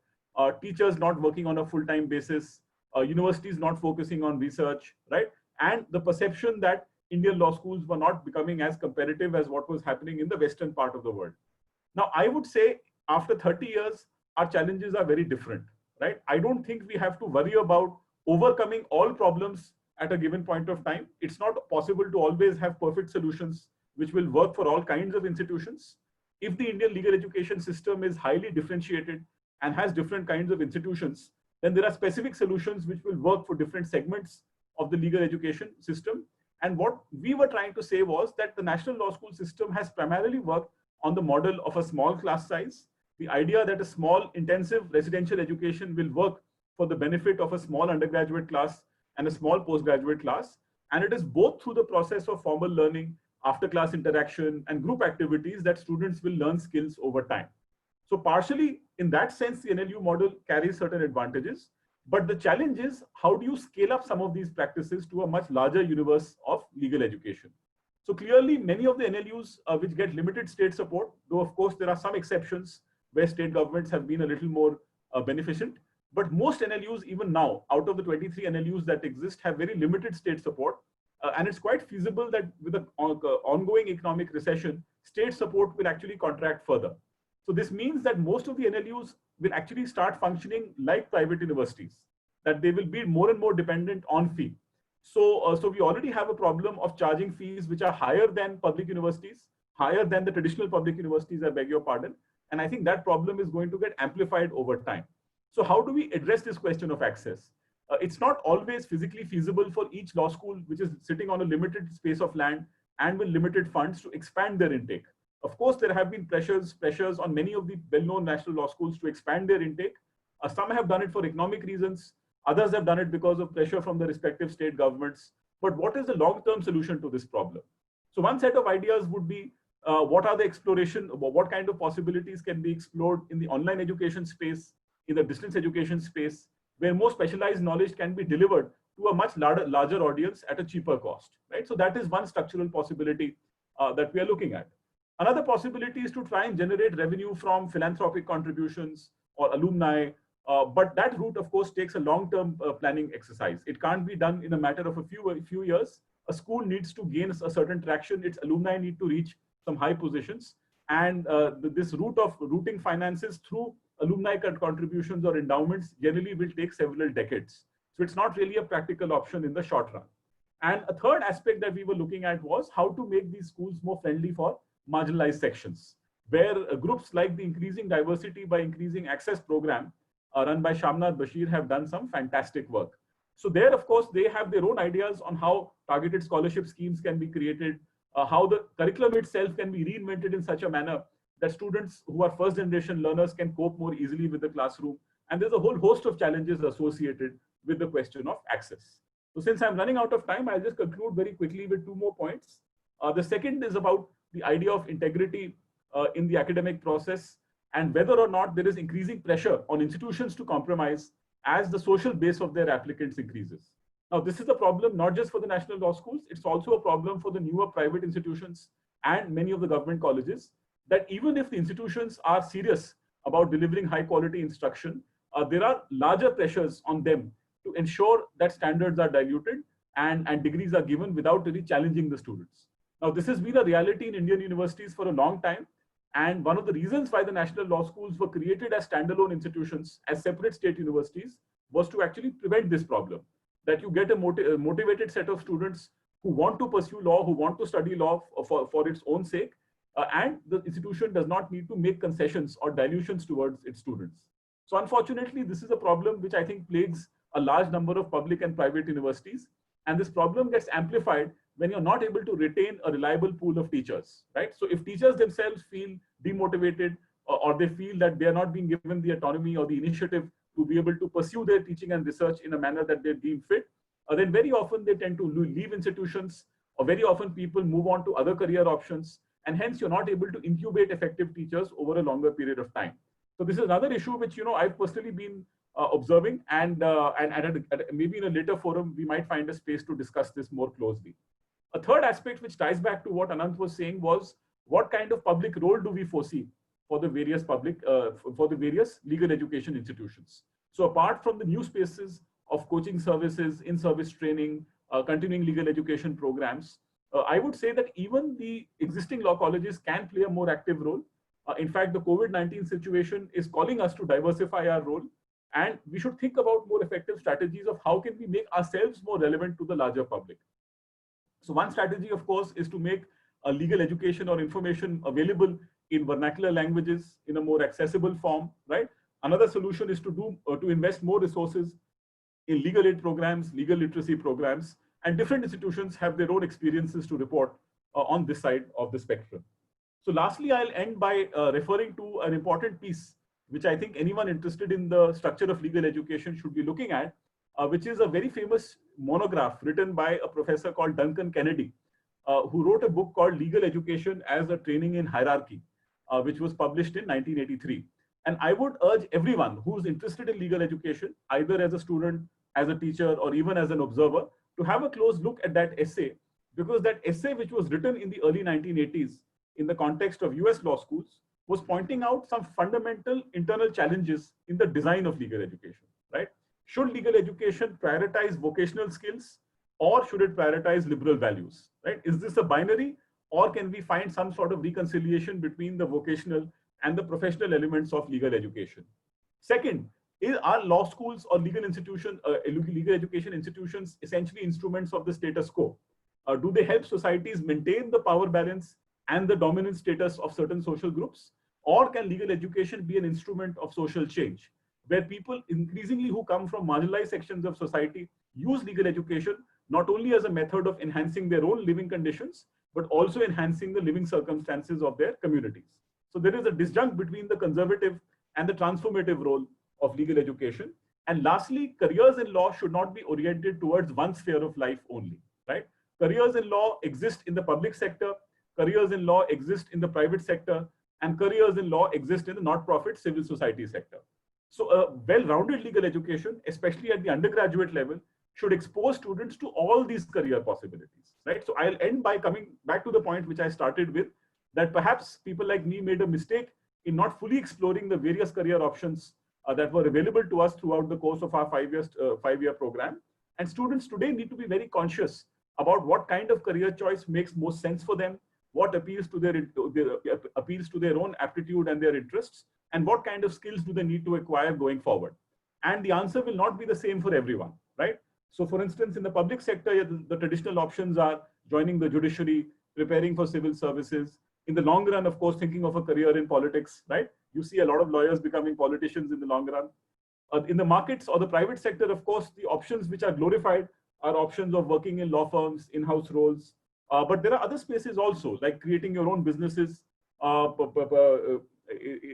teachers not working on a full-time basis, universities not focusing on research, right? And the perception that Indian law schools were not becoming as competitive as what was happening in the Western part of the world. Now, I would say after 30 years, our challenges are very different, right? I don't think we have to worry about overcoming all problems at a given point of time. It's not possible to always have perfect solutions which will work for all kinds of institutions. If the Indian legal education system is highly differentiated and has different kinds of institutions, then there are specific solutions which will work for different segments of the legal education system. And what we were trying to say was that the National Law School system has primarily worked on the model of a small class size, the idea that a small intensive residential education will work for the benefit of a small undergraduate class and a small postgraduate class. And it is both through the process of formal learning, after class interaction, and group activities that students will learn skills over time. So partially, in that sense, the NLU model carries certain advantages. But the challenge is, how do you scale up some of these practices to a much larger universe of legal education? So clearly, many of the NLUs which get limited state support, though of course there are some exceptions where state governments have been a little more beneficent. But most NLUs, even now, out of the 23 NLUs that exist, have very limited state support. And it's quite feasible that with the ongoing economic recession, state support will actually contract further. So this means that most of the NLUs will actually start functioning like private universities, that they will be more and more dependent on fee. So we already have a problem of charging fees which are higher than public universities, higher than the traditional public universities, I beg your pardon. And I think that problem is going to get amplified over time. So how do we address this question of access? It's not always physically feasible for each law school, which is sitting on a limited space of land and with limited funds, to expand their intake. Of course, there have been pressures on many of the well-known national law schools to expand their intake. Some have done it for economic reasons. Others have done it because of pressure from the respective state governments. But what is the long-term solution to this problem? So one set of ideas would be, what are the exploration, what kind of possibilities can be explored in the online education space, in the distance education space, where more specialized knowledge can be delivered to a much larger audience at a cheaper cost, right? So that is one structural possibility that we are looking at. Another possibility is to try and generate revenue from philanthropic contributions or alumni, but that route, of course, takes a long-term planning exercise. It can't be done in a matter of a few years. A school needs to gain a certain traction. Its alumni need to reach some high positions. And this route of routing finances through alumni contributions or endowments generally will take several decades. So it's not really a practical option in the short run. And a third aspect that we were looking at was how to make these schools more friendly for marginalized sections, where groups like the Increasing Diversity by Increasing Access program run by Shamnath Bashir have done some fantastic work. So there, of course, they have their own ideas on how targeted scholarship schemes can be created, how the curriculum itself can be reinvented in such a manner that students who are first generation learners can cope more easily with the classroom. And there's a whole host of challenges associated with the question of access. So since I'm running out of time, I'll just conclude very quickly with two more points. The second is about the idea of integrity in the academic process, and whether or not there is increasing pressure on institutions to compromise as the social base of their applicants increases. Now, this is a problem not just for the national law schools, it's also a problem for the newer private institutions and many of the government colleges, that even if the institutions are serious about delivering high quality instruction, there are larger pressures on them to ensure that standards are diluted and degrees are given without really challenging the students. Now, this has been a reality in Indian universities for a long time. And one of the reasons why the national law schools were created as standalone institutions, as separate state universities, was to actually prevent this problem. That you get a motivated set of students who want to pursue law, who want to study law for its own sake, and the institution does not need to make concessions or dilutions towards its students. So unfortunately, this is a problem which I think plagues a large number of public and private universities. And this problem gets amplified when you're not able to retain a reliable pool of teachers, right? So if teachers themselves feel demotivated or they feel that they are not being given the autonomy or the initiative to be able to pursue their teaching and research in a manner that they deem fit, then very often they tend to leave institutions, or very often people move on to other career options, and hence you're not able to incubate effective teachers over a longer period of time. So this is another issue which I've personally been observing, and maybe in a later forum we might find a space to discuss this more closely. A third aspect which ties back to what Ananth was saying was, what kind of public role do we foresee for the various legal education institutions? So apart from the new spaces of coaching services, in-service training, continuing legal education programs, I would say that even the existing law colleges can play a more active role. In fact, the COVID-19 situation is calling us to diversify our role, and we should think about more effective strategies of how can we make ourselves more relevant to the larger public. So one strategy, of course, is to make a legal education or information available in vernacular languages in a more accessible form, right? Another solution is to invest more resources in legal aid programs, legal literacy programs, and different institutions have their own experiences to report on this side of the spectrum. So lastly, I'll end by referring to an important piece, which I think anyone interested in the structure of legal education should be looking at, which is a very famous monograph written by a professor called Duncan Kennedy, who wrote a book called Legal Education as a Training in Hierarchy, which was published in 1983. And I would urge everyone who's interested in legal education, either as a student, as a teacher, or even as an observer, to have a close look at that essay, because that essay, which was written in the early 1980s in the context of US law schools, was pointing out some fundamental internal challenges in the design of legal education, right? Should legal education prioritize vocational skills, or should it prioritize liberal values, right? Is this a binary, or can we find some sort of reconciliation between the vocational and the professional elements of legal education? Second, are law schools or legal institutions, legal education institutions, essentially instruments of the status quo? Do they help societies maintain the power balance and the dominant status of certain social groups? Or can legal education be an instrument of social change, where people increasingly who come from marginalized sections of society use legal education not only as a method of enhancing their own living conditions, but also enhancing the living circumstances of their communities? So there is a disjunct between the conservative and the transformative role of legal education. And lastly, careers in law should not be oriented towards one sphere of life only, right? Careers in law exist in the public sector, careers in law exist in the private sector, and careers in law exist in the not-profit civil society sector. So a well-rounded legal education, especially at the undergraduate level, should expose students to all these career possibilities, right? So I'll end by coming back to the point which I started with, that perhaps people like me made a mistake in not fully exploring the various career options that were available to us throughout the course of our five-year program. And students today need to be very conscious about what kind of career choice makes most sense for them, what appeals to their own aptitude and their interests, and what kind of skills do they need to acquire going forward. And the answer will not be the same for everyone, right? So for instance, in the public sector, the traditional options are joining the judiciary, preparing for civil services. In the long run, of course, thinking of a career in politics, right? You see a lot of lawyers becoming politicians in the long run. In the markets or the private sector, of course, the options which are glorified are options of working in law firms, in-house roles. But there are other spaces also, like creating your own businesses,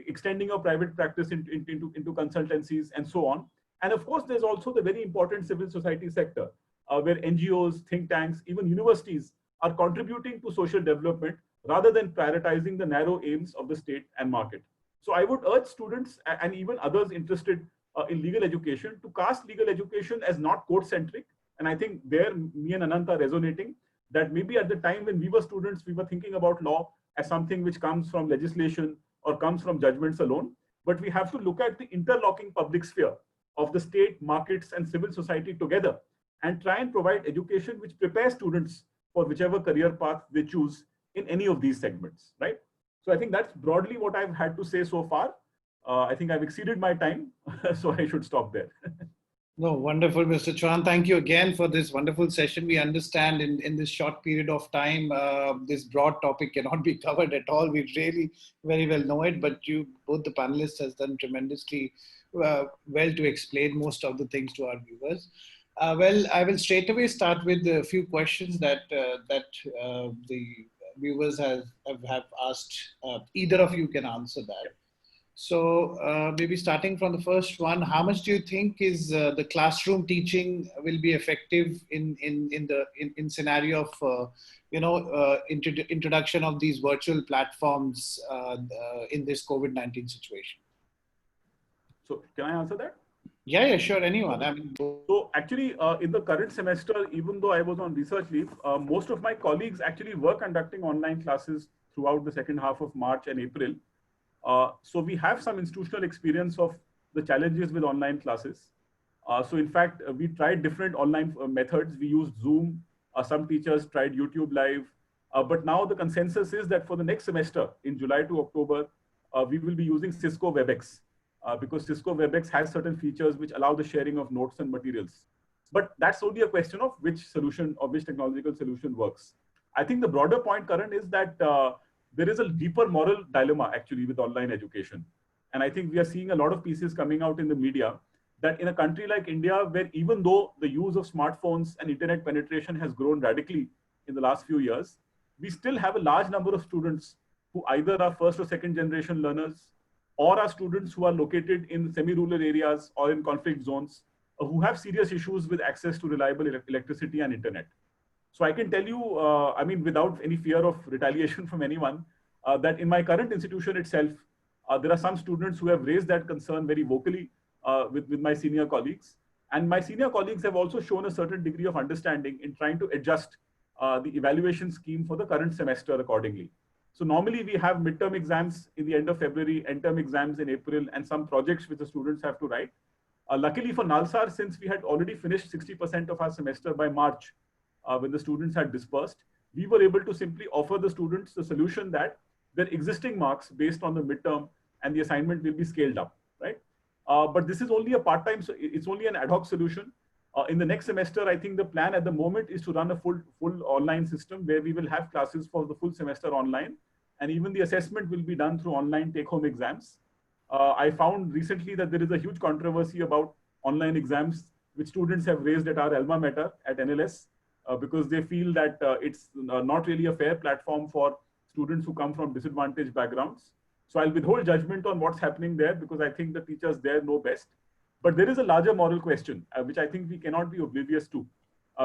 extending your private practice into consultancies, and so on. And of course, there's also the very important civil society sector, where NGOs, think tanks, even universities are contributing to social development rather than prioritizing the narrow aims of the state and market. So I would urge students and even others interested in legal education to cast legal education as not court-centric. And I think there, me and Ananth are resonating, that maybe at the time when we were students, we were thinking about law as something which comes from legislation or comes from judgments alone. but we have to look at the interlocking public sphere of the state, markets, and civil society together and try and provide education which prepares students for whichever career path they choose in any of these segments, right? So I think that's broadly what I've had to say so far. I think I've exceeded my time, so I should stop there. No, wonderful, Mr. Chauhan. Thank you again for this wonderful session. We understand in this short period of time, this broad topic cannot be covered at all. We really very well know it, but you, both the panelists, has done tremendously well to explain most of the things to our viewers. Well, I will straight away start with a few questions that the viewers have asked. Either of you can answer that. So maybe starting from the first one, how much do you think is the classroom teaching will be effective in scenario of introduction of these virtual platforms in this COVID-19 situation? So can I answer that? Yeah, sure. Anyone. I mean, so actually, in the current semester, even though I was on research leave, most of my colleagues actually were conducting online classes throughout the second half of March and April. So we have some institutional experience of the challenges with online classes. So in fact, we tried different online methods. We used Zoom. Some teachers tried YouTube Live. But now the consensus is that for the next semester, in July to October, we will be using Cisco WebEx because Cisco WebEx has certain features which allow the sharing of notes and materials. But that's only a question of which solution or which technological solution works. I think the broader point, Karan, is that there is a deeper moral dilemma actually with online education. And I think we are seeing a lot of pieces coming out in the media that in a country like India, where even though the use of smartphones and internet penetration has grown radically in the last few years, we still have a large number of students who either are first or second generation learners or are students who are located in semi-rural areas or in conflict zones who have serious issues with access to reliable electricity and internet. So I can tell you, I mean, without any fear of retaliation from anyone, that in my current institution itself, there are some students who have raised that concern very vocally with my senior colleagues. And my senior colleagues have also shown a certain degree of understanding in trying to adjust the evaluation scheme for the current semester accordingly. So normally we have midterm exams in the end of February, end-term exams in April, and some projects which the students have to write. Luckily for NALSAR, since we had already finished 60% of our semester by March, when the students had dispersed, we were able to simply offer the students the solution that their existing marks based on the midterm and the assignment will be scaled up, right? But this is only a part-time, so it's only an ad hoc solution. In the next semester, I think the plan at the moment is to run a full online system where we will have classes for the full semester online, and even the assessment will be done through online take-home exams. I found recently that there is a huge controversy about online exams, which students have raised at our alma mater at NLS, because they feel that it's not really a fair platform for students who come from disadvantaged backgrounds. So I'll withhold judgment on what's happening there because I think the teachers there know best. But there is a larger moral question, which I think we cannot be oblivious to.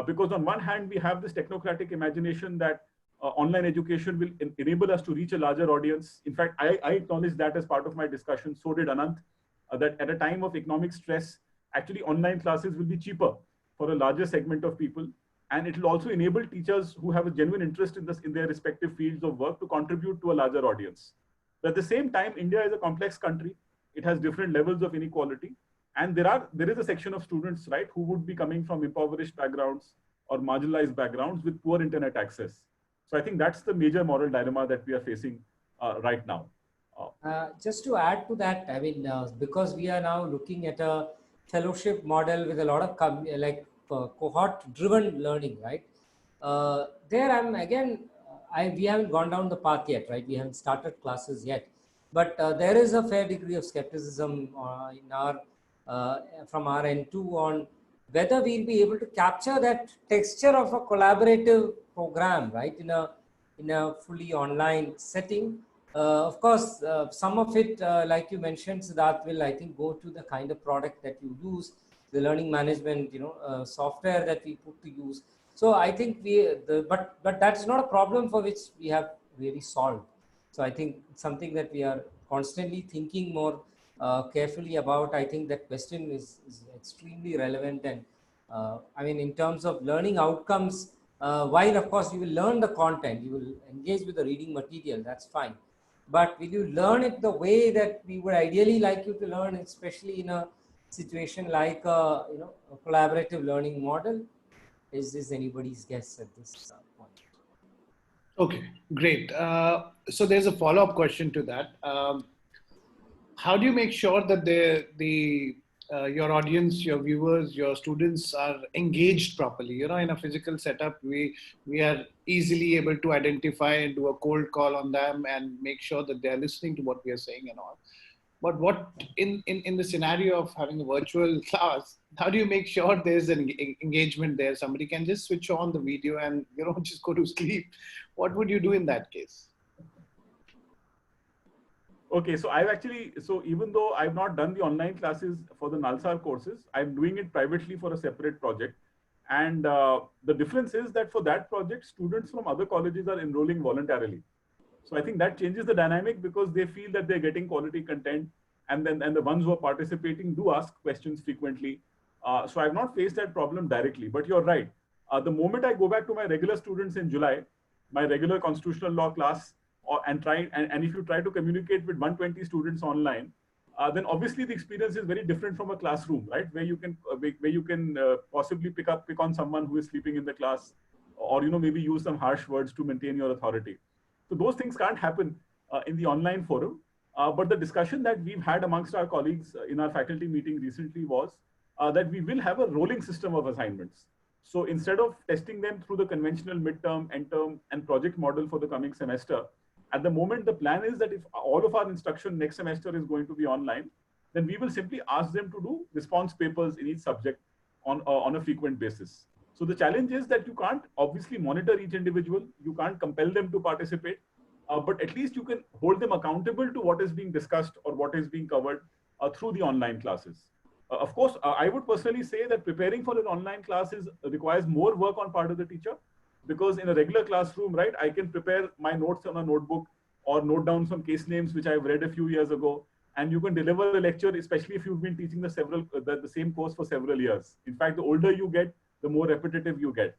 Because on one hand, we have this technocratic imagination that online education will enable us to reach a larger audience. In fact, I acknowledge that as part of my discussion, so did Ananth, that at a time of economic stress, actually online classes will be cheaper for a larger segment of people. And it will also enable teachers who have a genuine interest in their respective fields of work to contribute to a larger audience. But at the same time, India is a complex country. It has different levels of inequality. And there is a section of students, right, who would be coming from impoverished backgrounds or marginalized backgrounds with poor internet access. So I think that's the major moral dilemma that we are facing right now. Just to add to that, I mean, because we are now looking at a fellowship model with a lot of cohort-driven learning, right? There I'm again, we haven't gone down the path yet, right? We haven't started classes yet, but there is a fair degree of skepticism in our from our end too on whether we'll be able to capture that texture of a collaborative program, right, in a fully online setting. Of course, some of it, like you mentioned, Sidharth, will I think go to the kind of product that you use, the learning management, software that we put to use. So I think but that's not a problem for which we have really solved. So I think it's something that we are constantly thinking more carefully about. I think that question is extremely relevant, and I mean, in terms of learning outcomes, while of course you will learn the content, you will engage with the reading material, that's fine. but will you learn it the way that we would ideally like you to learn, especially in a situation like a, a collaborative learning model? Is anybody's guess at this point. Okay, great. So there's a follow-up question to that. How do you make sure that your audience, your viewers, your students are engaged properly? In a physical setup, we are easily able to identify and do a cold call on them and make sure that they are listening to what we are saying and all. But what in the scenario of having a virtual class, how do you make sure there's an engagement there? Somebody can just switch on the video and just go to sleep. What would you do in that case? Okay, so so even though I've not done the online classes for the NALSAR courses, I'm doing it privately for a separate project. And the difference is that for that project, students from other colleges are enrolling voluntarily. So I think that changes the dynamic because they feel that they're getting quality content, and the ones who are participating do ask questions frequently. So I've not faced that problem directly, but you're right. The moment I go back to my regular students in July, my regular constitutional law class, and if you try to communicate with 120 students online, then obviously the experience is very different from a classroom, right? Where you can possibly pick on someone who is sleeping in the class, or maybe use some harsh words to maintain your authority. So those things can't happen in the online forum. But the discussion that we've had amongst our colleagues in our faculty meeting recently was that we will have a rolling system of assignments. So instead of testing them through the conventional midterm, end term, and project model for the coming semester, at the moment, the plan is that if all of our instruction next semester is going to be online, then we will simply ask them to do response papers in each subject on a frequent basis. So the challenge is that you can't obviously monitor each individual. You can't compel them to participate, but at least you can hold them accountable to what is being discussed or what is being covered through the online classes. Of course, I would personally say that preparing for an online class requires more work on part of the teacher, because in a regular classroom, right, I can prepare my notes on a notebook or note down some case names which I've read a few years ago, and you can deliver a lecture, especially if you've been teaching the same course for several years. In fact, the older you get, the more repetitive you get.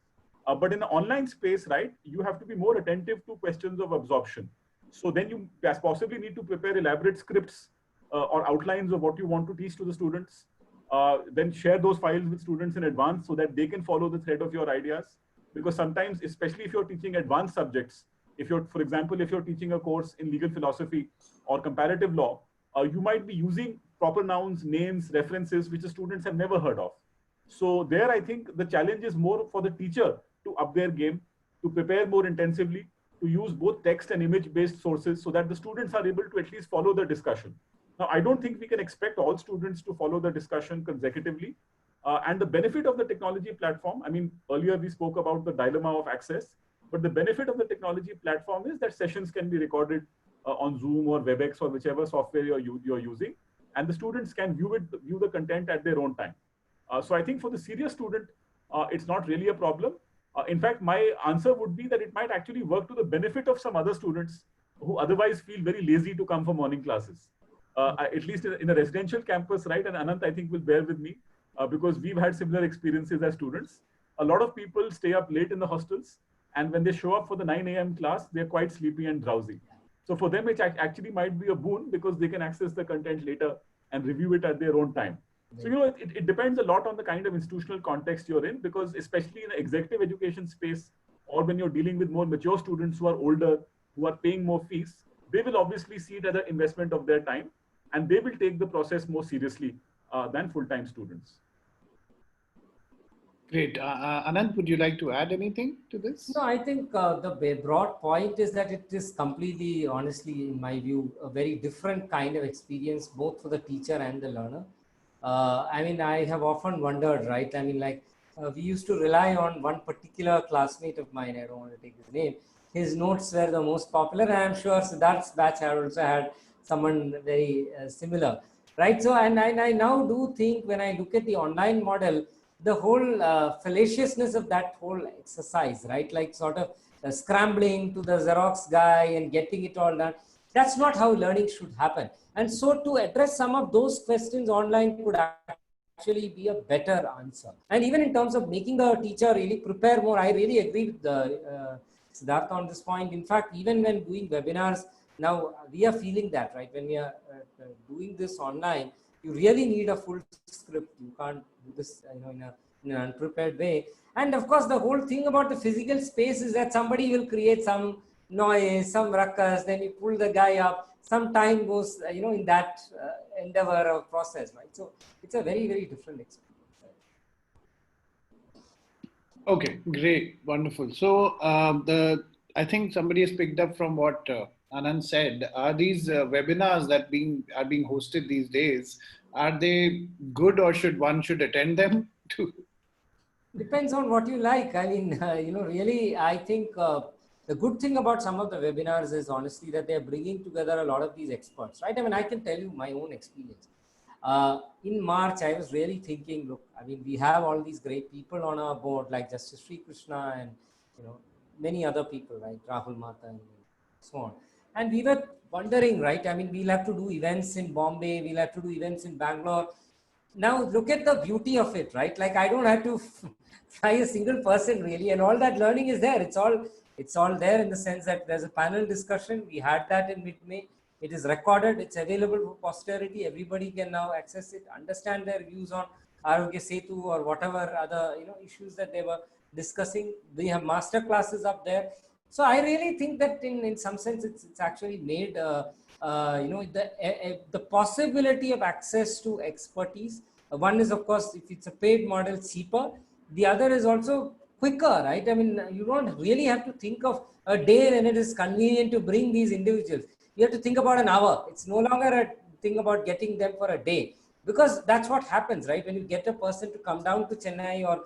But in the online space, right, you have to be more attentive to questions of absorption. So then you possibly need to prepare elaborate scripts or outlines of what you want to teach to the students. Then share those files with students in advance so that they can follow the thread of your ideas. Because sometimes, especially if you're teaching advanced subjects, for example, if you're teaching a course in legal philosophy or comparative law, you might be using proper nouns, names, references, which the students have never heard of. So there, I think the challenge is more for the teacher to up their game, to prepare more intensively, to use both text and image-based sources so that the students are able to at least follow the discussion. Now, I don't think we can expect all students to follow the discussion consecutively. And the benefit of the technology platform, I mean, earlier we spoke about the dilemma of access, but the benefit of the technology platform is that sessions can be recorded on Zoom or WebEx or whichever software you're using, and the students can view the content at their own time. So I think for the serious student, it's not really a problem. In fact, my answer would be that it might actually work to the benefit of some other students who otherwise feel very lazy to come for morning classes. At least in a residential campus, right? And Ananth, I think, will bear with me because we've had similar experiences as students. A lot of people stay up late in the hostels, and when they show up for the 9 a.m. class, they're quite sleepy and drowsy. So for them, it actually might be a boon because they can access the content later and review it at their own time. So, it depends a lot on the kind of institutional context you're in, because especially in the executive education space, or when you're dealing with more mature students who are older, who are paying more fees, they will obviously see it as an investment of their time, and they will take the process more seriously than full-time students. Great. Ananth, would you like to add anything to this? No, I think the broad point is that it is completely, honestly, in my view, a very different kind of experience, both for the teacher and the learner. I mean, I have often wondered, right? I mean, like we used to rely on one particular classmate of mine, I don't want to take his name. His notes were the most popular, and I'm sure Sidharth's batch had also had someone very similar, right? So, and I now do think when I look at the online model, the whole fallaciousness of that whole exercise, right? Like sort of scrambling to the Xerox guy and getting it all done. That's not how learning should happen. And so to address some of those questions online could actually be a better answer. And even in terms of making the teacher really prepare more, I really agree with Sidharth on this point. In fact, even when doing webinars, Now we are feeling that, right? When we are doing this online, you really need a full script. You can't do this, in an unprepared way. And of course, the whole thing about the physical space is that somebody will create some noise, some ruckus, then you pull the guy up. Some time goes, in that endeavor or process, right? So it's a very, very different experience. Okay, great, wonderful. So I think somebody has picked up from what Ananth said. Are these webinars that are being hosted these days? Are they good, or should attend them too? Depends on what you like. I mean, really, I think the good thing about some of the webinars is honestly that they're bringing together a lot of these experts, right? I mean, I can tell you my own experience. In March, I was really thinking, look, I mean, we have all these great people on our board, like Justice Sri Krishna and, many other people, like Rahul Mata and so on. And we were wondering, right? I mean, we'll have to do events in Bombay, we'll have to do events in Bangalore. Now look at the beauty of it, right? Like I don't have to fly a single person really, and all that learning is there. It's all there in the sense that there's a panel discussion. We had that in mid-May. It is recorded. It's available for posterity. Everybody can now access it, understand their views on Arogya Setu or whatever other issues that they were discussing. We have master classes up there. So I really think that in some sense it's actually made the possibility of access to expertise. One is, of course, if it's a paid model, cheaper. The other is also quicker, right? I mean, you don't really have to think of a day when it is convenient to bring these individuals. You have to think about an hour. It's no longer a thing about getting them for a day, because that's what happens, right? When you get a person to come down to Chennai or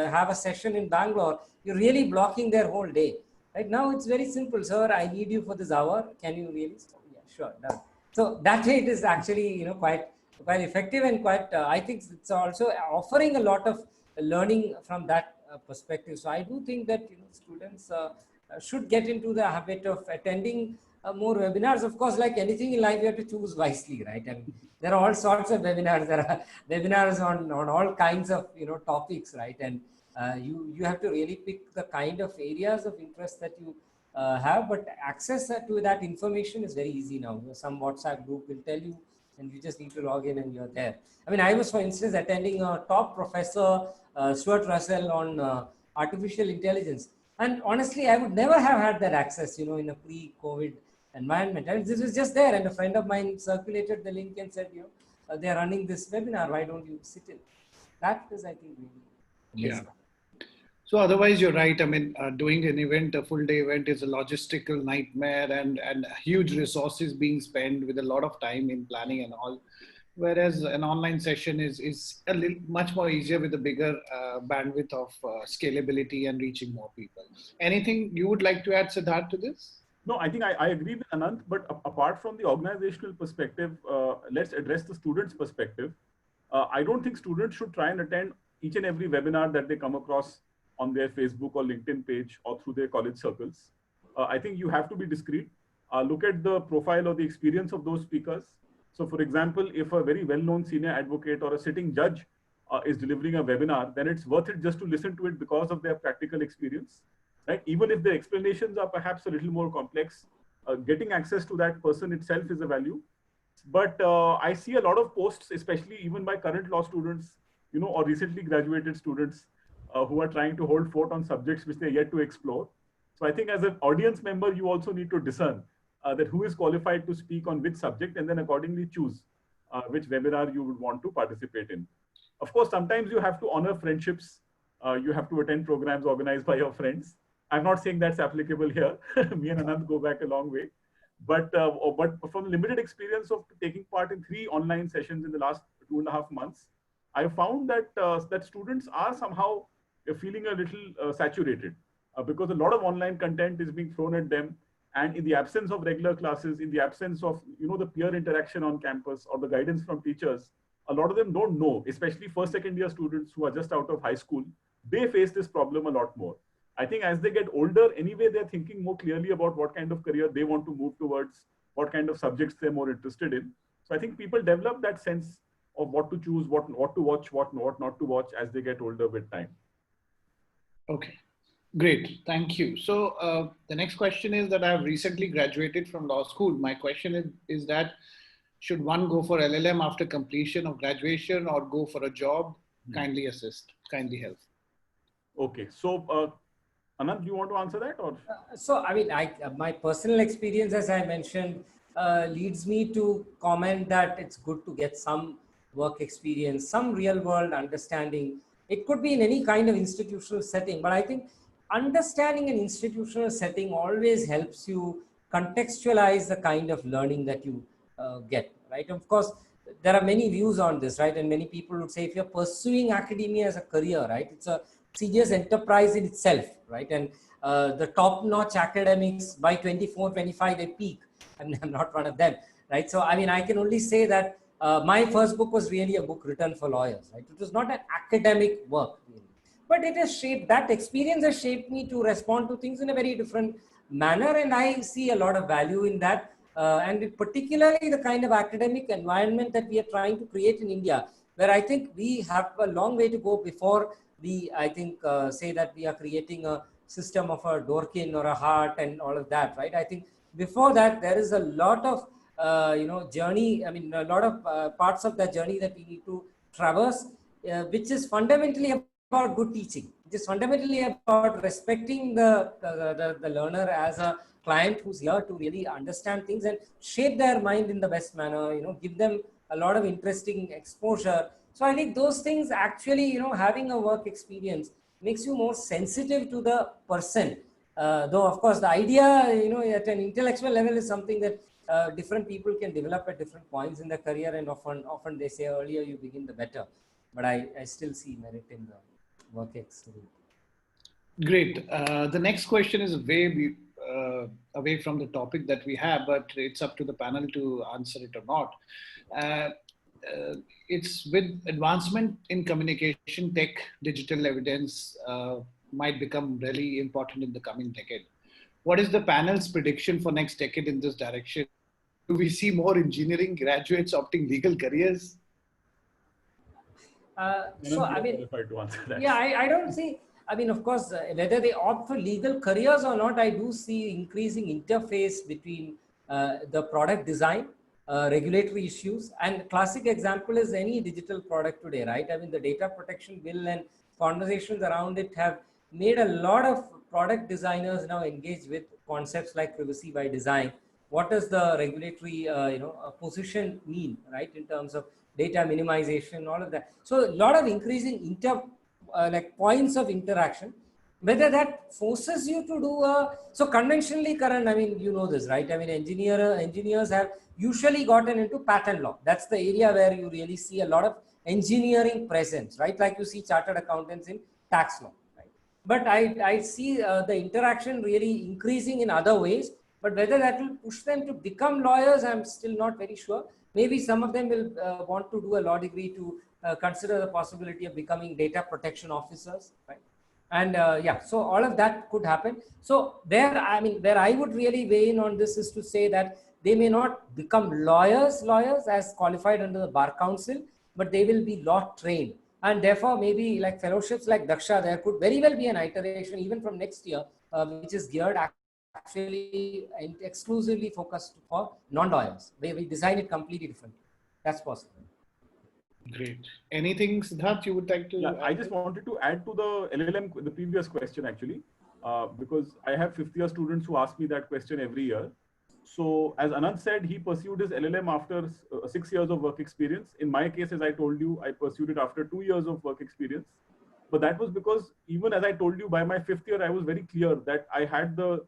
have a session in Bangalore, you're really blocking their whole day. Right now, it's very simple, sir. I need you for this hour. Can you really? Yeah, sure. Done. So that way, it is actually quite effective and quite. I think it's also offering a lot of learning from that perspective. So I do think that students should get into the habit of attending more webinars. Of course, like anything in life, you have to choose wisely, right? I mean, there are all sorts of webinars. There are webinars on all kinds of topics, right? And you have to really pick the kind of areas of interest that you have, but access to that information is very easy now. Some WhatsApp group will tell you, and you just need to log in and you're there. I mean, I was, for instance, attending a top professor, Stuart Russell, on artificial intelligence. And honestly, I would never have had that access, in a pre-COVID environment. And this was just there. And a friend of mine circulated the link and said, they're running this webinar. Why don't you sit in? That is, I think, really Yeah. So otherwise, you're right. I mean, doing an event, a full day event, is a logistical nightmare, and huge resources being spent with a lot of time in planning and all. Whereas an online session is a little much more easier with a bigger bandwidth of scalability and reaching more people. Anything you would like to add, Sidharth, to this? No, I think I agree with Ananth, but apart from the organizational perspective, let's address the students' perspective. I don't think students should try and attend each and every webinar that they come across on their Facebook or LinkedIn page or through their college circles. I think you have to be discreet. Look at the profile or the experience of those speakers. So for example, if a very well-known senior advocate or a sitting judge is delivering a webinar, then it's worth it just to listen to it because of their practical experience, right? Even if the explanations are perhaps a little more complex, getting access to that person itself is a value. But I see a lot of posts, especially even by current law students, or recently graduated students who are trying to hold fort on subjects which they're yet to explore. So I think as an audience member, you also need to discern that who is qualified to speak on which subject, and then accordingly choose which webinar you would want to participate in. Of course, sometimes you have to honor friendships. You have to attend programs organized by your friends. I'm not saying that's applicable here. Me and Ananth go back a long way. But from limited experience of taking part in 3 online sessions in the last 2.5 months, I found that that students are somehow feeling a little saturated because a lot of online content is being thrown at them, and in the absence of regular classes, in the absence of the peer interaction on campus or the guidance from teachers, a lot of them don't know, especially first, second year students who are just out of high school. They face this problem a lot more. I think as they get older, anyway, they're thinking more clearly about what kind of career they want to move towards, what kind of subjects they're more interested in. So I think people develop that sense of what to choose, what to watch, what not to watch as they get older with time. Okay. Great, thank you. So the next question is that I've recently graduated from law school. My question is that should one go for LL.M after completion of graduation or go for a job? Kindly assist, kindly help. Okay, so Ananth, do you want to answer that or? So, I mean, my personal experience, as I mentioned, leads me to comment that it's good to get some work experience, some real world understanding. It could be in any kind of institutional setting, but I think understanding an institutional setting always helps you contextualize the kind of learning that you get, right? Of course, there are many views on this, right? And many people would say if you're pursuing academia as a career, right, it's a serious enterprise in itself, right? And the top-notch academics by 24, 25, they peak. I'm not one of them, right? So, I mean, I can only say that my first book was really a book written for lawyers, right? It was not an academic work, really. But it has shaped, that experience has shaped me to respond to things in a very different manner. And I see a lot of value in that. And particularly the kind of academic environment that we are trying to create in India, where I think we have a long way to go before we, I think, say that we are creating a system of a Dworkin or a Hart and all of that, right? I think before that, there is a lot of, journey, I mean, a lot of parts of that journey that we need to traverse, which is fundamentally about good teaching. It is fundamentally about respecting the learner as a client who's here to really understand things and shape their mind in the best manner, give them a lot of interesting exposure. So I think those things actually, having a work experience makes you more sensitive to the person. Though, of course, the idea, at an intellectual level is something that different people can develop at different points in their career. And often they say earlier you begin, the better. But I still see merit in the work experience. Great. The next question is away from the topic that we have, but it's up to the panel to answer it or not. It's with advancement in communication tech, digital evidence might become really important in the coming decade. What is the panel's prediction for next decade in this direction? Do we see more engineering graduates opting legal careers? So, I mean, to answer that. yeah, I don't see, I mean, of course, whether they opt for legal careers or not, I do see increasing interface between the product design, regulatory issues, and classic example is any digital product today, right? I mean, the data protection bill and conversations around it have made a lot of product designers now engage with concepts like privacy by design. What does the regulatory, position mean, right? In terms of data minimization, all of that. So a lot of increasing like points of interaction, whether that forces you to do so conventionally, Karan, I mean, you know this, right? I mean, engineers have usually gotten into patent law. That's the area where you really see a lot of engineering presence, right? Like you see chartered accountants in tax law, right? But I see the interaction really increasing in other ways, but whether that will push them to become lawyers, I'm still not very sure. Maybe some of them will want to do a law degree to consider the possibility of becoming data protection officers, right? And yeah, so all of that could happen. So where I would really weigh in on this is to say that they may not become lawyers as qualified under the Bar Council, but they will be law trained. And therefore, maybe like fellowships like Daksha, there could very well be an iteration even from next year, which is geared actually and exclusively focused for non-lawyers. We design it completely differently. That's possible. Great. Anything, Sidharth, you would like to? Yeah, I just wanted to add to the LL.M, the previous question actually, because I have fifth-year students who ask me that question every year. So as Ananth said, he pursued his LL.M after 6 years of work experience. In my case, as I told you, I pursued it after 2 years of work experience. But that was because even as I told you, by my 5th year, I was very clear that I had the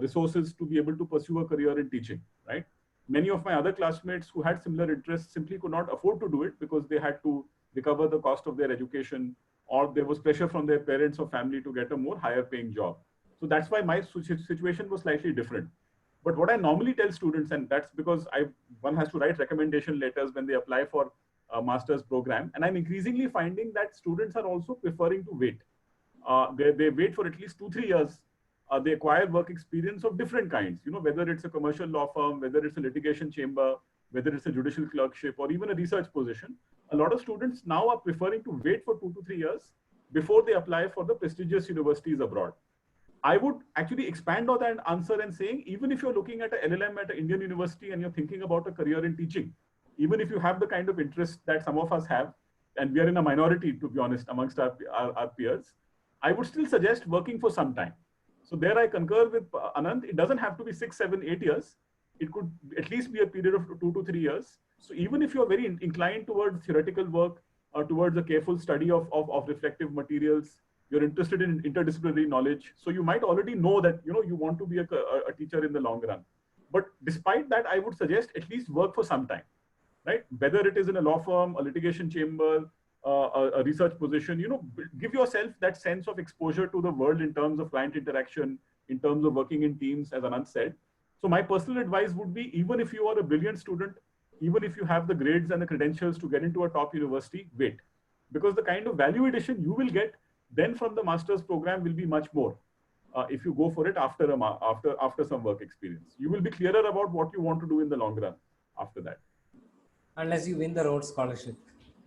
resources to be able to pursue a career in teaching, right? Many of my other classmates who had similar interests simply could not afford to do it because they had to recover the cost of their education, or there was pressure from their parents or family to get a more higher paying job. So that's why my situation was slightly different. But what I normally tell students, and that's because one has to write recommendation letters when they apply for a master's program, and I'm increasingly finding that students are also preferring to wait. They wait for at least 2-3 years. They acquire work experience of different kinds, whether it's a commercial law firm, whether it's a litigation chamber, whether it's a judicial clerkship, or even a research position. A lot of students now are preferring to wait for 2 to 3 years before they apply for the prestigious universities abroad. I would actually expand on that answer and saying, even if you're looking at an LL.M at an Indian university and you're thinking about a career in teaching, even if you have the kind of interest that some of us have, and we are in a minority, to be honest, amongst our peers, I would still suggest working for some time. So there I concur with Ananth. It doesn't have to be 6, 7, 8 years. It could at least be a period of 2 to 3 years. So even if you're very inclined towards theoretical work or towards a careful study of reflective materials, you're interested in interdisciplinary knowledge. So you might already know that, you want to be a teacher in the long run. But despite that, I would suggest at least work for some time, right? Whether it is in a law firm, a litigation chamber, a research position, give yourself that sense of exposure to the world in terms of client interaction, in terms of working in teams, as Ananth said. So my personal advice would be, even if you are a brilliant student, even if you have the grades and the credentials to get into a top university, wait. Because the kind of value addition you will get then from the master's program will be much more if you go for it after some work experience. You will be clearer about what you want to do in the long run after that. Unless you win the Rhodes Scholarship,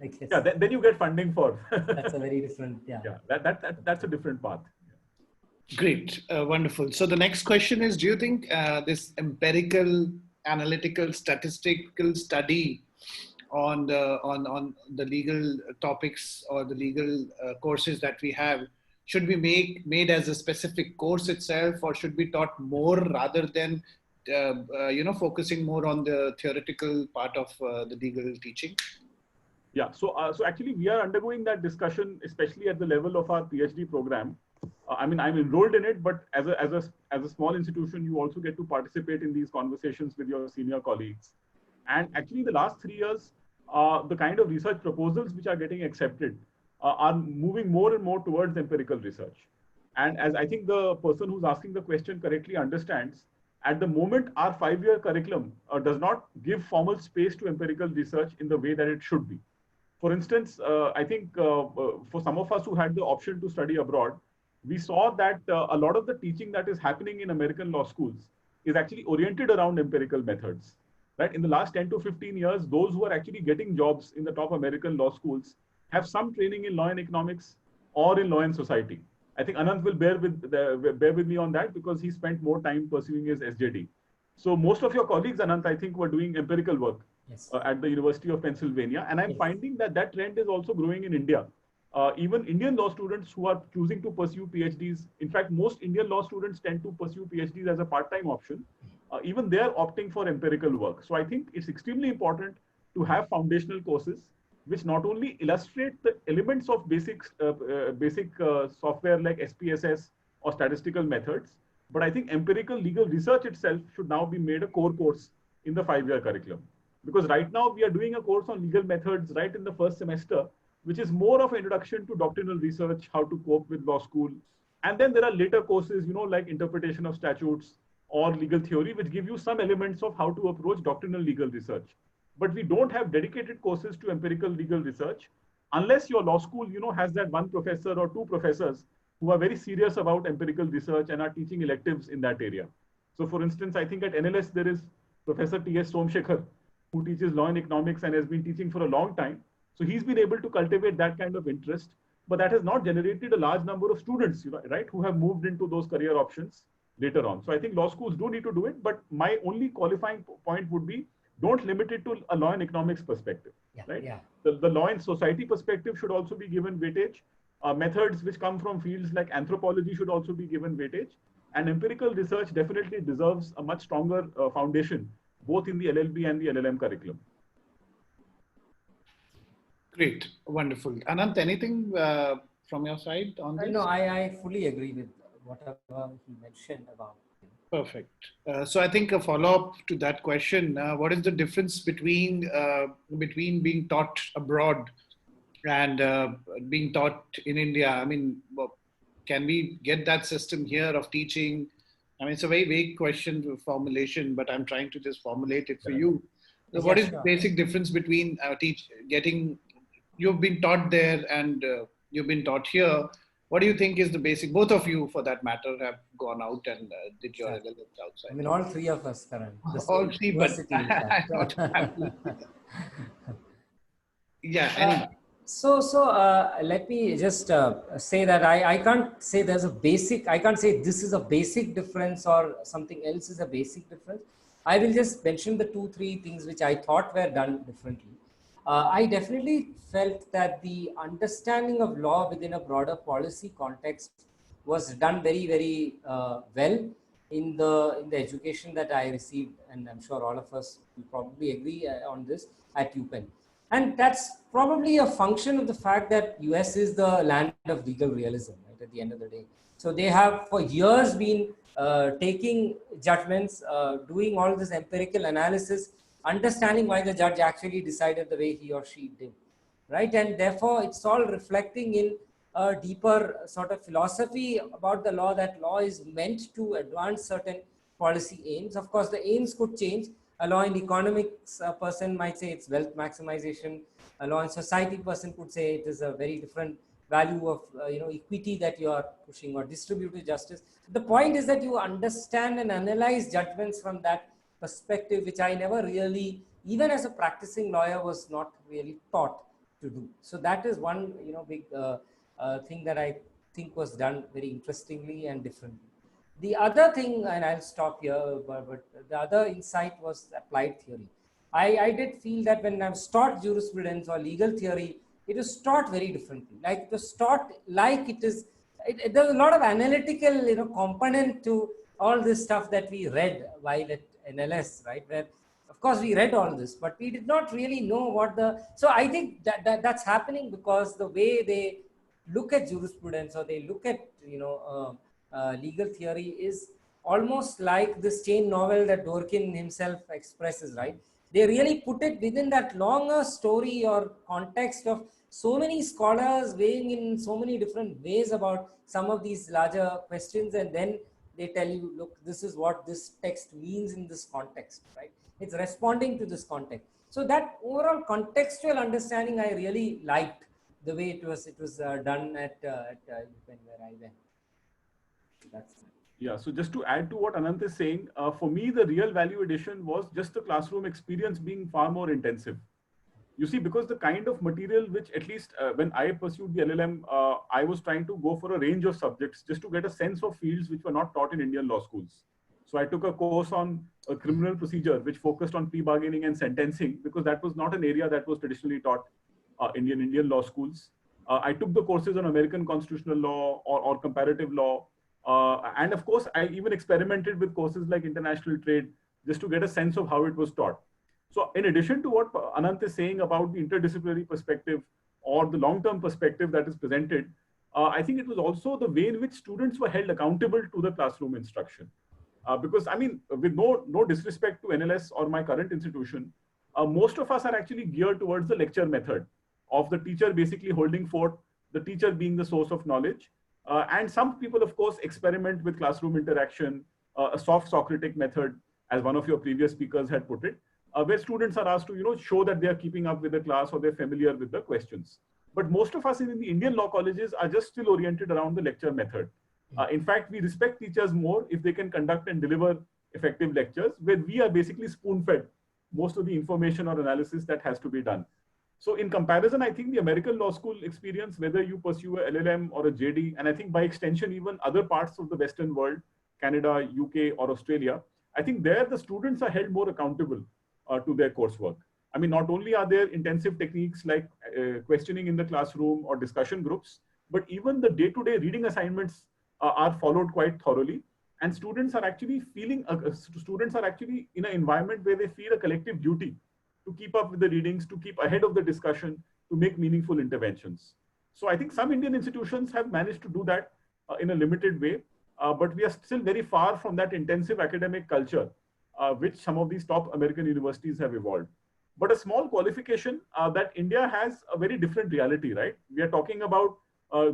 I guess. Yeah, then you get funding for. That's a very different, yeah. That's a different path. Great, wonderful. So the next question is, do you think this empirical, analytical, statistical study on the legal topics or the legal courses that we have should be made as a specific course itself, or should be taught more rather than focusing more on the theoretical part of the legal teaching? Yeah, so actually we are undergoing that discussion, especially at the level of our PhD program. I'm enrolled in it, but as a small institution, you also get to participate in these conversations with your senior colleagues. And actually, the last 3 years, the kind of research proposals which are getting accepted are moving more and more towards empirical research. And as I think the person who's asking the question correctly understands, at the moment, our 5-year curriculum does not give formal space to empirical research in the way that it should be. For instance, I think for some of us who had the option to study abroad, we saw that a lot of the teaching that is happening in American law schools is actually oriented around empirical methods. Right? In the last 10 to 15 years, those who are actually getting jobs in the top American law schools have some training in law and economics or in law and society. I think Ananth will bear with me on that because he spent more time pursuing his S.J.D. So most of your colleagues, Ananth, I think were doing empirical work at the University of Pennsylvania. And I'm finding that trend is also growing in India. Even Indian law students who are choosing to pursue PhDs, in fact, most Indian law students tend to pursue PhDs as a part-time option. Even they are opting for empirical work. So I think it's extremely important to have foundational courses which not only illustrate the elements of basic software like SPSS or statistical methods, but I think empirical legal research itself should now be made a core course in the 5-year curriculum. Because right now we are doing a course on legal methods right in the first semester, which is more of an introduction to doctrinal research, how to cope with law school. And then there are later courses, like interpretation of statutes or legal theory, which give you some elements of how to approach doctrinal legal research. But we don't have dedicated courses to empirical legal research unless your law school, has that one professor or 2 professors who are very serious about empirical research and are teaching electives in that area. So for instance, I think at NLS, there is Professor T.S. Somshekhar, who teaches law and economics and has been teaching for a long time. So he's been able to cultivate that kind of interest, but that has not generated a large number of students, right, who have moved into those career options later on. So I think law schools do need to do it, but my only qualifying point would be, don't limit it to a law and economics perspective, right? Yeah. The law and society perspective should also be given weightage. Methods which come from fields like anthropology should also be given weightage. And empirical research definitely deserves a much stronger foundation, both in the LL.B and the LL.M curriculum. Great, wonderful. Ananth, anything from your side on this? No, I fully agree with whatever he mentioned about. Perfect. So I think a follow-up to that question, what is the difference between being taught abroad and being taught in India? I mean, can we get that system here of teaching? I mean, it's a very vague question formulation, but I'm trying to just formulate it for you. So what is the basic difference between you've been taught there and you've been taught here? What do you think is the basic, both of you for that matter have gone out and did your LLMs outside? I mean, all 3 of us, Karan. All 3, but yeah, anyway. Let me just say that I can't say there's a basic, I can't say this is a basic difference or something else is a basic difference. I will just mention the 2-3 things which I thought were done differently. I definitely felt that the understanding of law within a broader policy context was done very well in the education that I received, and I'm sure all of us will probably agree on this at UPenn. And that's probably a function of the fact that US is the land of legal realism, right, at the end of the day. So they have for years been taking judgments, doing all this empirical analysis, understanding why the judge actually decided the way he or she did, right? And therefore, it's all reflecting in a deeper sort of philosophy about the law, that law is meant to advance certain policy aims. Of course, the aims could change. A law in economics person might say it's wealth maximization. A law in society person could say it is a very different value of equity that you are pushing, or distributive justice. The point is that you understand and analyze judgments from that perspective, which I never really, even as a practicing lawyer, was not really taught to do. So that is one big thing that I think was done very interestingly and differently. The other thing, and I'll stop here, but the other insight was applied theory. I did feel that when I was taught jurisprudence or legal theory, it was taught very differently. Like it was taught like it is, there's a lot of analytical component to all this stuff that we read while at NLS, right? Where of course we read all this, but we did not really know what the, so I think that's happening because the way they look at jurisprudence, or they look at legal theory, is almost like this chain novel that Dworkin himself expresses, right? They really put it within that longer story or context of so many scholars weighing in so many different ways about some of these larger questions, and then they tell you, look, this is what this text means in this context, right? It's responding to this context. So that overall contextual understanding I really liked the way it was done at UPenn where I went. That's it. Yeah, so just to add to what Ananth is saying, for me, the real value addition was just the classroom experience being far more intensive. You see, because the kind of material which, at least when I pursued the LL.M, I was trying to go for a range of subjects just to get a sense of fields which were not taught in Indian law schools. So I took a course on a criminal procedure which focused on plea bargaining and sentencing, because that was not an area that was traditionally taught in Indian law schools. I took the courses on American constitutional law or comparative law. And of course, I even experimented with courses like international trade just to get a sense of how it was taught. So in addition to what Ananth is saying about the interdisciplinary perspective or the long-term perspective that is presented, I think it was also the way in which students were held accountable to the classroom instruction. Because I mean, with no disrespect to NLS or my current institution, most of us are actually geared towards the lecture method of the teacher basically holding forth, the teacher being the source of knowledge. And some people, of course, experiment with classroom interaction, a soft Socratic method, as one of your previous speakers had put it, where students are asked to show that they are keeping up with the class or they're familiar with the questions. But most of us in the Indian law colleges are just still oriented around the lecture method. In fact, we respect teachers more if they can conduct and deliver effective lectures, where we are basically spoon-fed most of the information or analysis that has to be done. So in comparison, I think the American law school experience, whether you pursue a LL.M or a JD, and I think by extension, even other parts of the Western world, Canada, UK, or Australia, I think there the students are held more accountable to their coursework. I mean, not only are there intensive techniques like questioning in the classroom or discussion groups, but even the day-to-day reading assignments are followed quite thoroughly. And students are actually feeling, students are actually in an environment where they feel a collective duty to keep up with the readings, to keep ahead of the discussion, to make meaningful interventions. So I think some Indian institutions have managed to do that in a limited way, but we are still very far from that intensive academic culture, which some of these top American universities have evolved. But a small qualification that India has a very different reality, right? We are talking about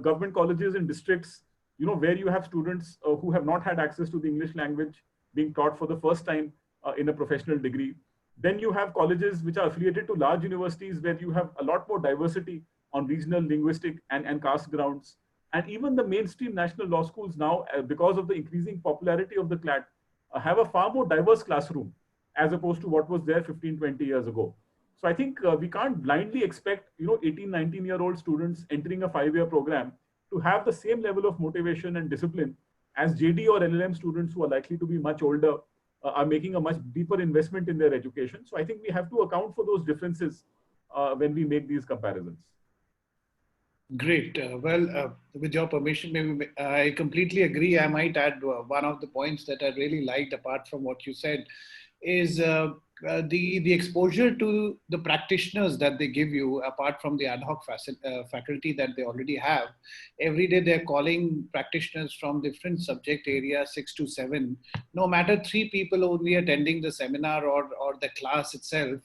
government colleges in districts, where you have students who have not had access to the English language being taught for the first time in a professional degree. Then you have colleges which are affiliated to large universities where you have a lot more diversity on regional, linguistic, and caste grounds. And even the mainstream national law schools now, because of the increasing popularity of the CLAT, have a far more diverse classroom as opposed to what was there 15, 20 years ago. So I think we can't blindly expect, 18, 19-year-old students entering a 5-year program to have the same level of motivation and discipline as JD or LL.M students who are likely to be much older, are making a much deeper investment in their education. So I think we have to account for those differences when we make these comparisons. Great. With your permission, maybe I completely agree. I might add one of the points that I really liked, apart from what you said, is the exposure to the practitioners that they give you, apart from the ad hoc faculty that they already have. Every day they're calling practitioners from different subject areas, 6 to 7. No matter 3 people only attending the seminar or the class itself,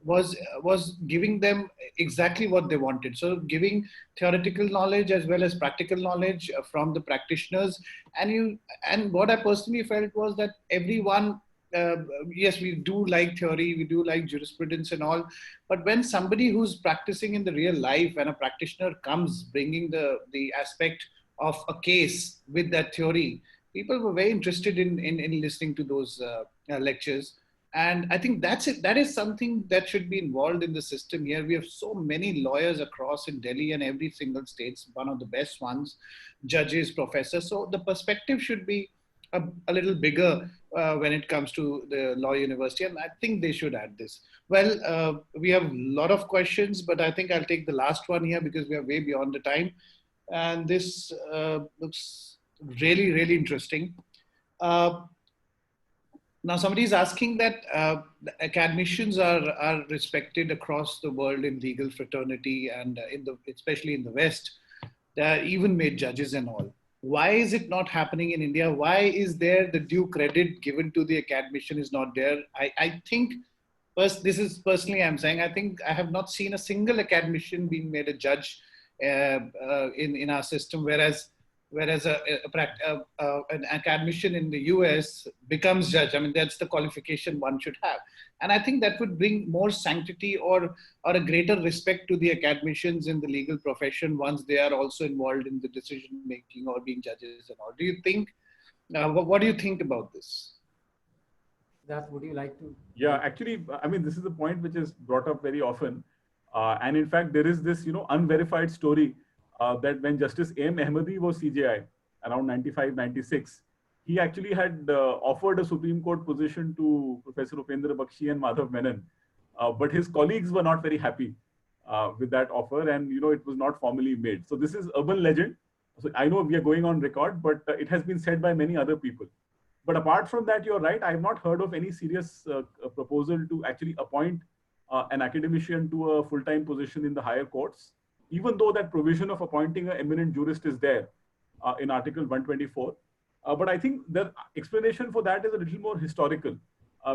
was giving them exactly what they wanted. So giving theoretical knowledge as well as practical knowledge from the practitioners. And what I personally felt was that everyone, yes, we do like theory, we do like jurisprudence and all, but when somebody who's practicing in the real life and a practitioner comes bringing the aspect of a case with that theory, people were very interested in listening to those lectures. And I think that's it. That is something that should be involved in the system here. We have so many lawyers across in Delhi and every single state, one of the best ones, judges, professors. So the perspective should be a little bigger when it comes to the law university. And I think they should add this. Well, we have a lot of questions, but I think I'll take the last one here because we are way beyond the time. And this looks really, really interesting. Now, somebody is asking that the academicians are respected across the world in legal fraternity and especially in the West. They are even made judges and all. Why is it not happening in India? Why is there the due credit given to the academician is not there? I think, this is personally I'm saying, I think I have not seen a single academician being made a judge in our system, whereas an academician in the US becomes judge. I mean, that's the qualification one should have. And I think that would bring more sanctity or a greater respect to the academicians in the legal profession once they are also involved in the decision making or being judges and all. Do you think, what do you think about this? That, would you like to? Yeah, actually, I mean, this is a point which is brought up very often. And in fact, there is this, unverified story that when Justice A.M. Ahmadi was CJI around 95, 96, he actually had offered a Supreme Court position to Professor Upendra Bakshi and Madhav Menon. But his colleagues were not very happy with that offer, and it was not formally made. So this is urban legend. So I know we are going on record, but it has been said by many other people. But apart from that, you're right. I have not heard of any serious proposal to actually appoint an academician to a full-time position in the higher courts, even though that provision of appointing an eminent jurist is there in Article 124. But I think the explanation for that is a little more historical.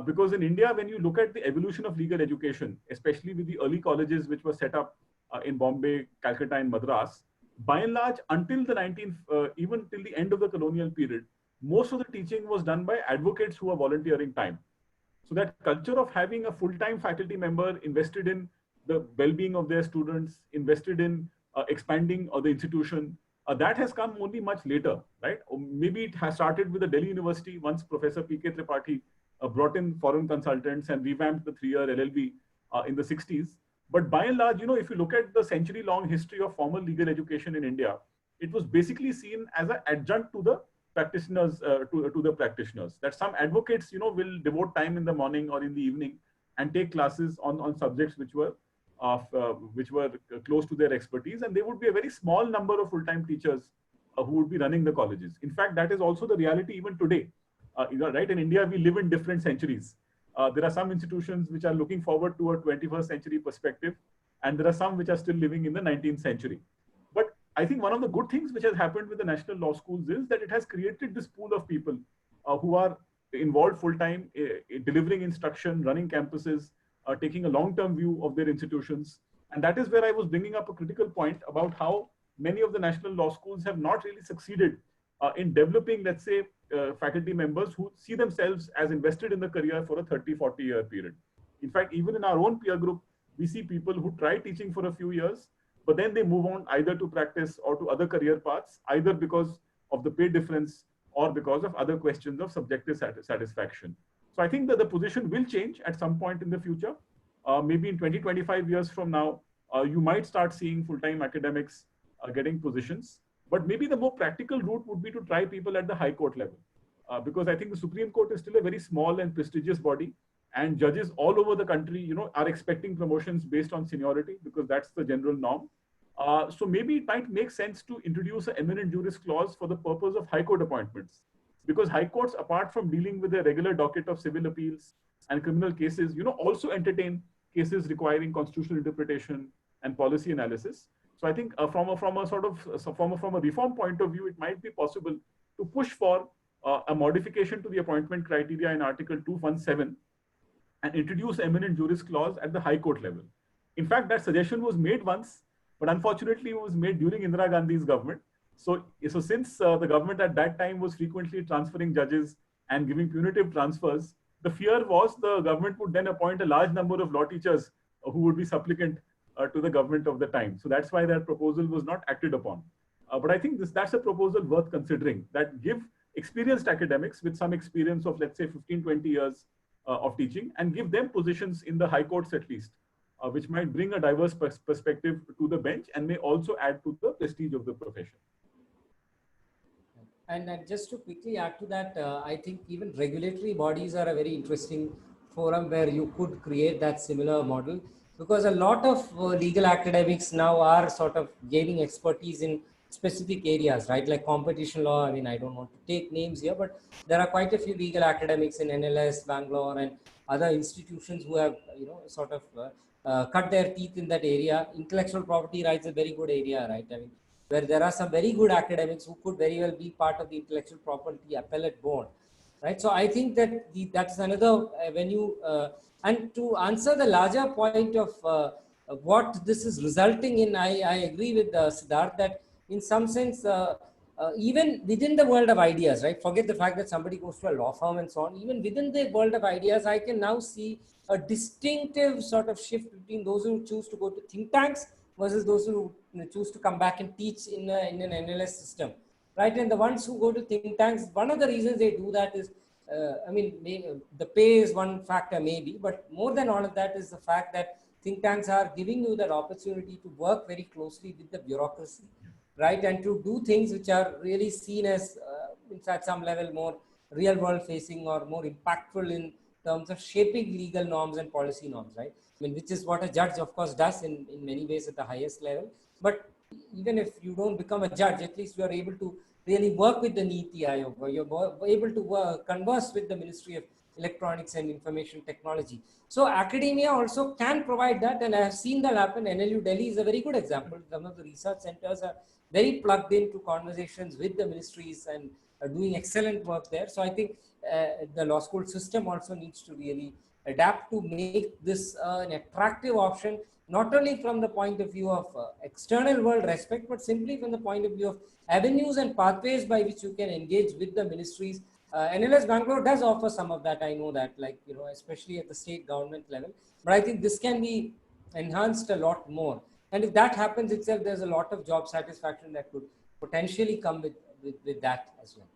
Because in India, when you look at the evolution of legal education, especially with the early colleges which were set up in Bombay, Calcutta, and Madras, by and large, until the even till the end of the colonial period, most of the teaching was done by advocates who are volunteering time. So that culture of having a full-time faculty member invested in the well-being of their students, invested in expanding the institution, that has come only much later, right? Or maybe it has started with the Delhi University once Professor P.K. Tripathi brought in foreign consultants and revamped the 3-year LL.B. In the 60s. But by and large, if you look at the century-long history of formal legal education in India, it was basically seen as an adjunct to the practitioners, to the practitioners. That some advocates, will devote time in the morning or in the evening and take classes on subjects which were close to their expertise, and there would be a very small number of full-time teachers who would be running the colleges. In fact, that is also the reality even today. Right? In India, we live in different centuries. There are some institutions which are looking forward to a 21st century perspective, and there are some which are still living in the 19th century. But I think one of the good things which has happened with the national law schools is that it has created this pool of people who are involved full-time, delivering instruction, running campuses, taking a long-term view of their institutions. And that is where I was bringing up a critical point about how many of the national law schools have not really succeeded in developing, let's say, faculty members who see themselves as invested in the career for a 30, 40-year period. In fact, even in our own peer group, we see people who try teaching for a few years, but then they move on either to practice or to other career paths, either because of the pay difference or because of other questions of subjective satisfaction. So I think that the position will change at some point in the future. maybe in 20, 25 years from now, you might start seeing full-time academics getting positions. But maybe the more practical route would be to try people at the high court level. Because I think the Supreme Court is still a very small and prestigious body, and judges all over the country, are expecting promotions based on seniority because that's the general norm. So maybe it might make sense to introduce an eminent juris clause for the purpose of high court appointments, because high courts, apart from dealing with a regular docket of civil appeals and criminal cases, also entertain cases requiring constitutional interpretation and policy analysis. So I think from a reform point of view, it might be possible to push for a modification to the appointment criteria in Article 217 and introduce eminent juris clause at the high court level. In fact, that suggestion was made once, but unfortunately it was made during Indira Gandhi's government. So since the government at that time was frequently transferring judges and giving punitive transfers, the fear was the government would then appoint a large number of law teachers who would be supplicant to the government of the time. So that's why that proposal was not acted upon. But I think that's a proposal worth considering, that give experienced academics with some experience of, let's say, 15, 20 years of teaching, and give them positions in the high courts at least, which might bring a diverse perspective to the bench and may also add to the prestige of the profession. And just to quickly add to that, I think even regulatory bodies are a very interesting forum where you could create that similar model, because a lot of legal academics now are sort of gaining expertise in specific areas, right? Like competition law. I mean, I don't want to take names here, but there are quite a few legal academics in NLS, Bangalore, and other institutions who have, sort of cut their teeth in that area. Intellectual property rights is a very good area, right? I mean, where there are some very good academics who could very well be part of the intellectual property appellate board, right? So I think that that's another avenue. And to answer the larger point of what this is resulting in, I agree with Sidharth that in some sense, even within the world of ideas, right? Forget the fact that somebody goes to a law firm and so on. Even within the world of ideas, I can now see a distinctive sort of shift between those who choose to go to think tanks versus those who choose to come back and teach in an NLS system, right? And the ones who go to think tanks, one of the reasons they do that is, the pay is one factor maybe, but more than all of that is the fact that think tanks are giving you that opportunity to work very closely with the bureaucracy, right? And to do things which are really seen as, at some level, more real world facing or more impactful in terms of shaping legal norms and policy norms, right? I mean, which is what a judge, of course, does in many ways at the highest level. But even if you don't become a judge, at least you are able to really work with the Niti Aayog, or you're able to converse with the Ministry of Electronics and Information Technology. So academia also can provide that, and I have seen that happen. NLU Delhi is a very good example. Some of the research centers are very plugged into conversations with the ministries and are doing excellent work there. So I think the law school system also needs to really adapt to make this an attractive option, not only from the point of view of external world respect, but simply from the point of view of avenues and pathways by which you can engage with the ministries. NLS Bangalore does offer some of that, I know that, like, especially at the state government level, but I think this can be enhanced a lot more. And if that happens itself, there's a lot of job satisfaction that could potentially come with that as well.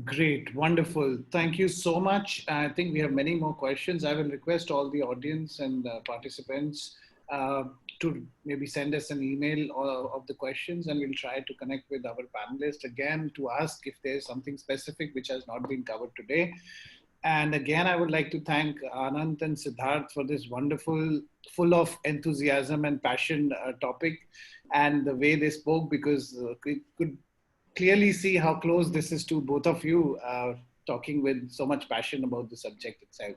Great, wonderful. Thank you so much. I think we have many more questions. I will request all the audience and participants to maybe send us an email of the questions, and we'll try to connect with our panelists again to ask if there's something specific which has not been covered today. And again, I would like to thank Ananth and Sidharth for this wonderful, full of enthusiasm and passion topic, and the way they spoke, because we could clearly see how close this is to both of you, talking with so much passion about the subject itself.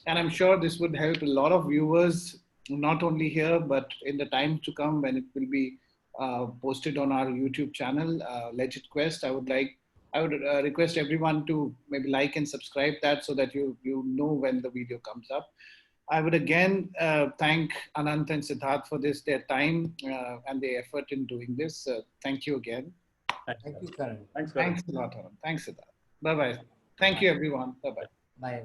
And I'm sure this would help a lot of viewers, not only here, but in the time to come when it will be posted on our YouTube channel, Legit Quest. I would request everyone to maybe like and subscribe that, so that you know when the video comes up. I would again thank Ananth and Sidharth for their time and their effort in doing this. Thank you again. Thank you, Karan. Thanks, Karan. Thanks a lot, Ananth. Thanks, Sidharth. Bye-bye. Thank you, everyone. Bye-bye. Bye.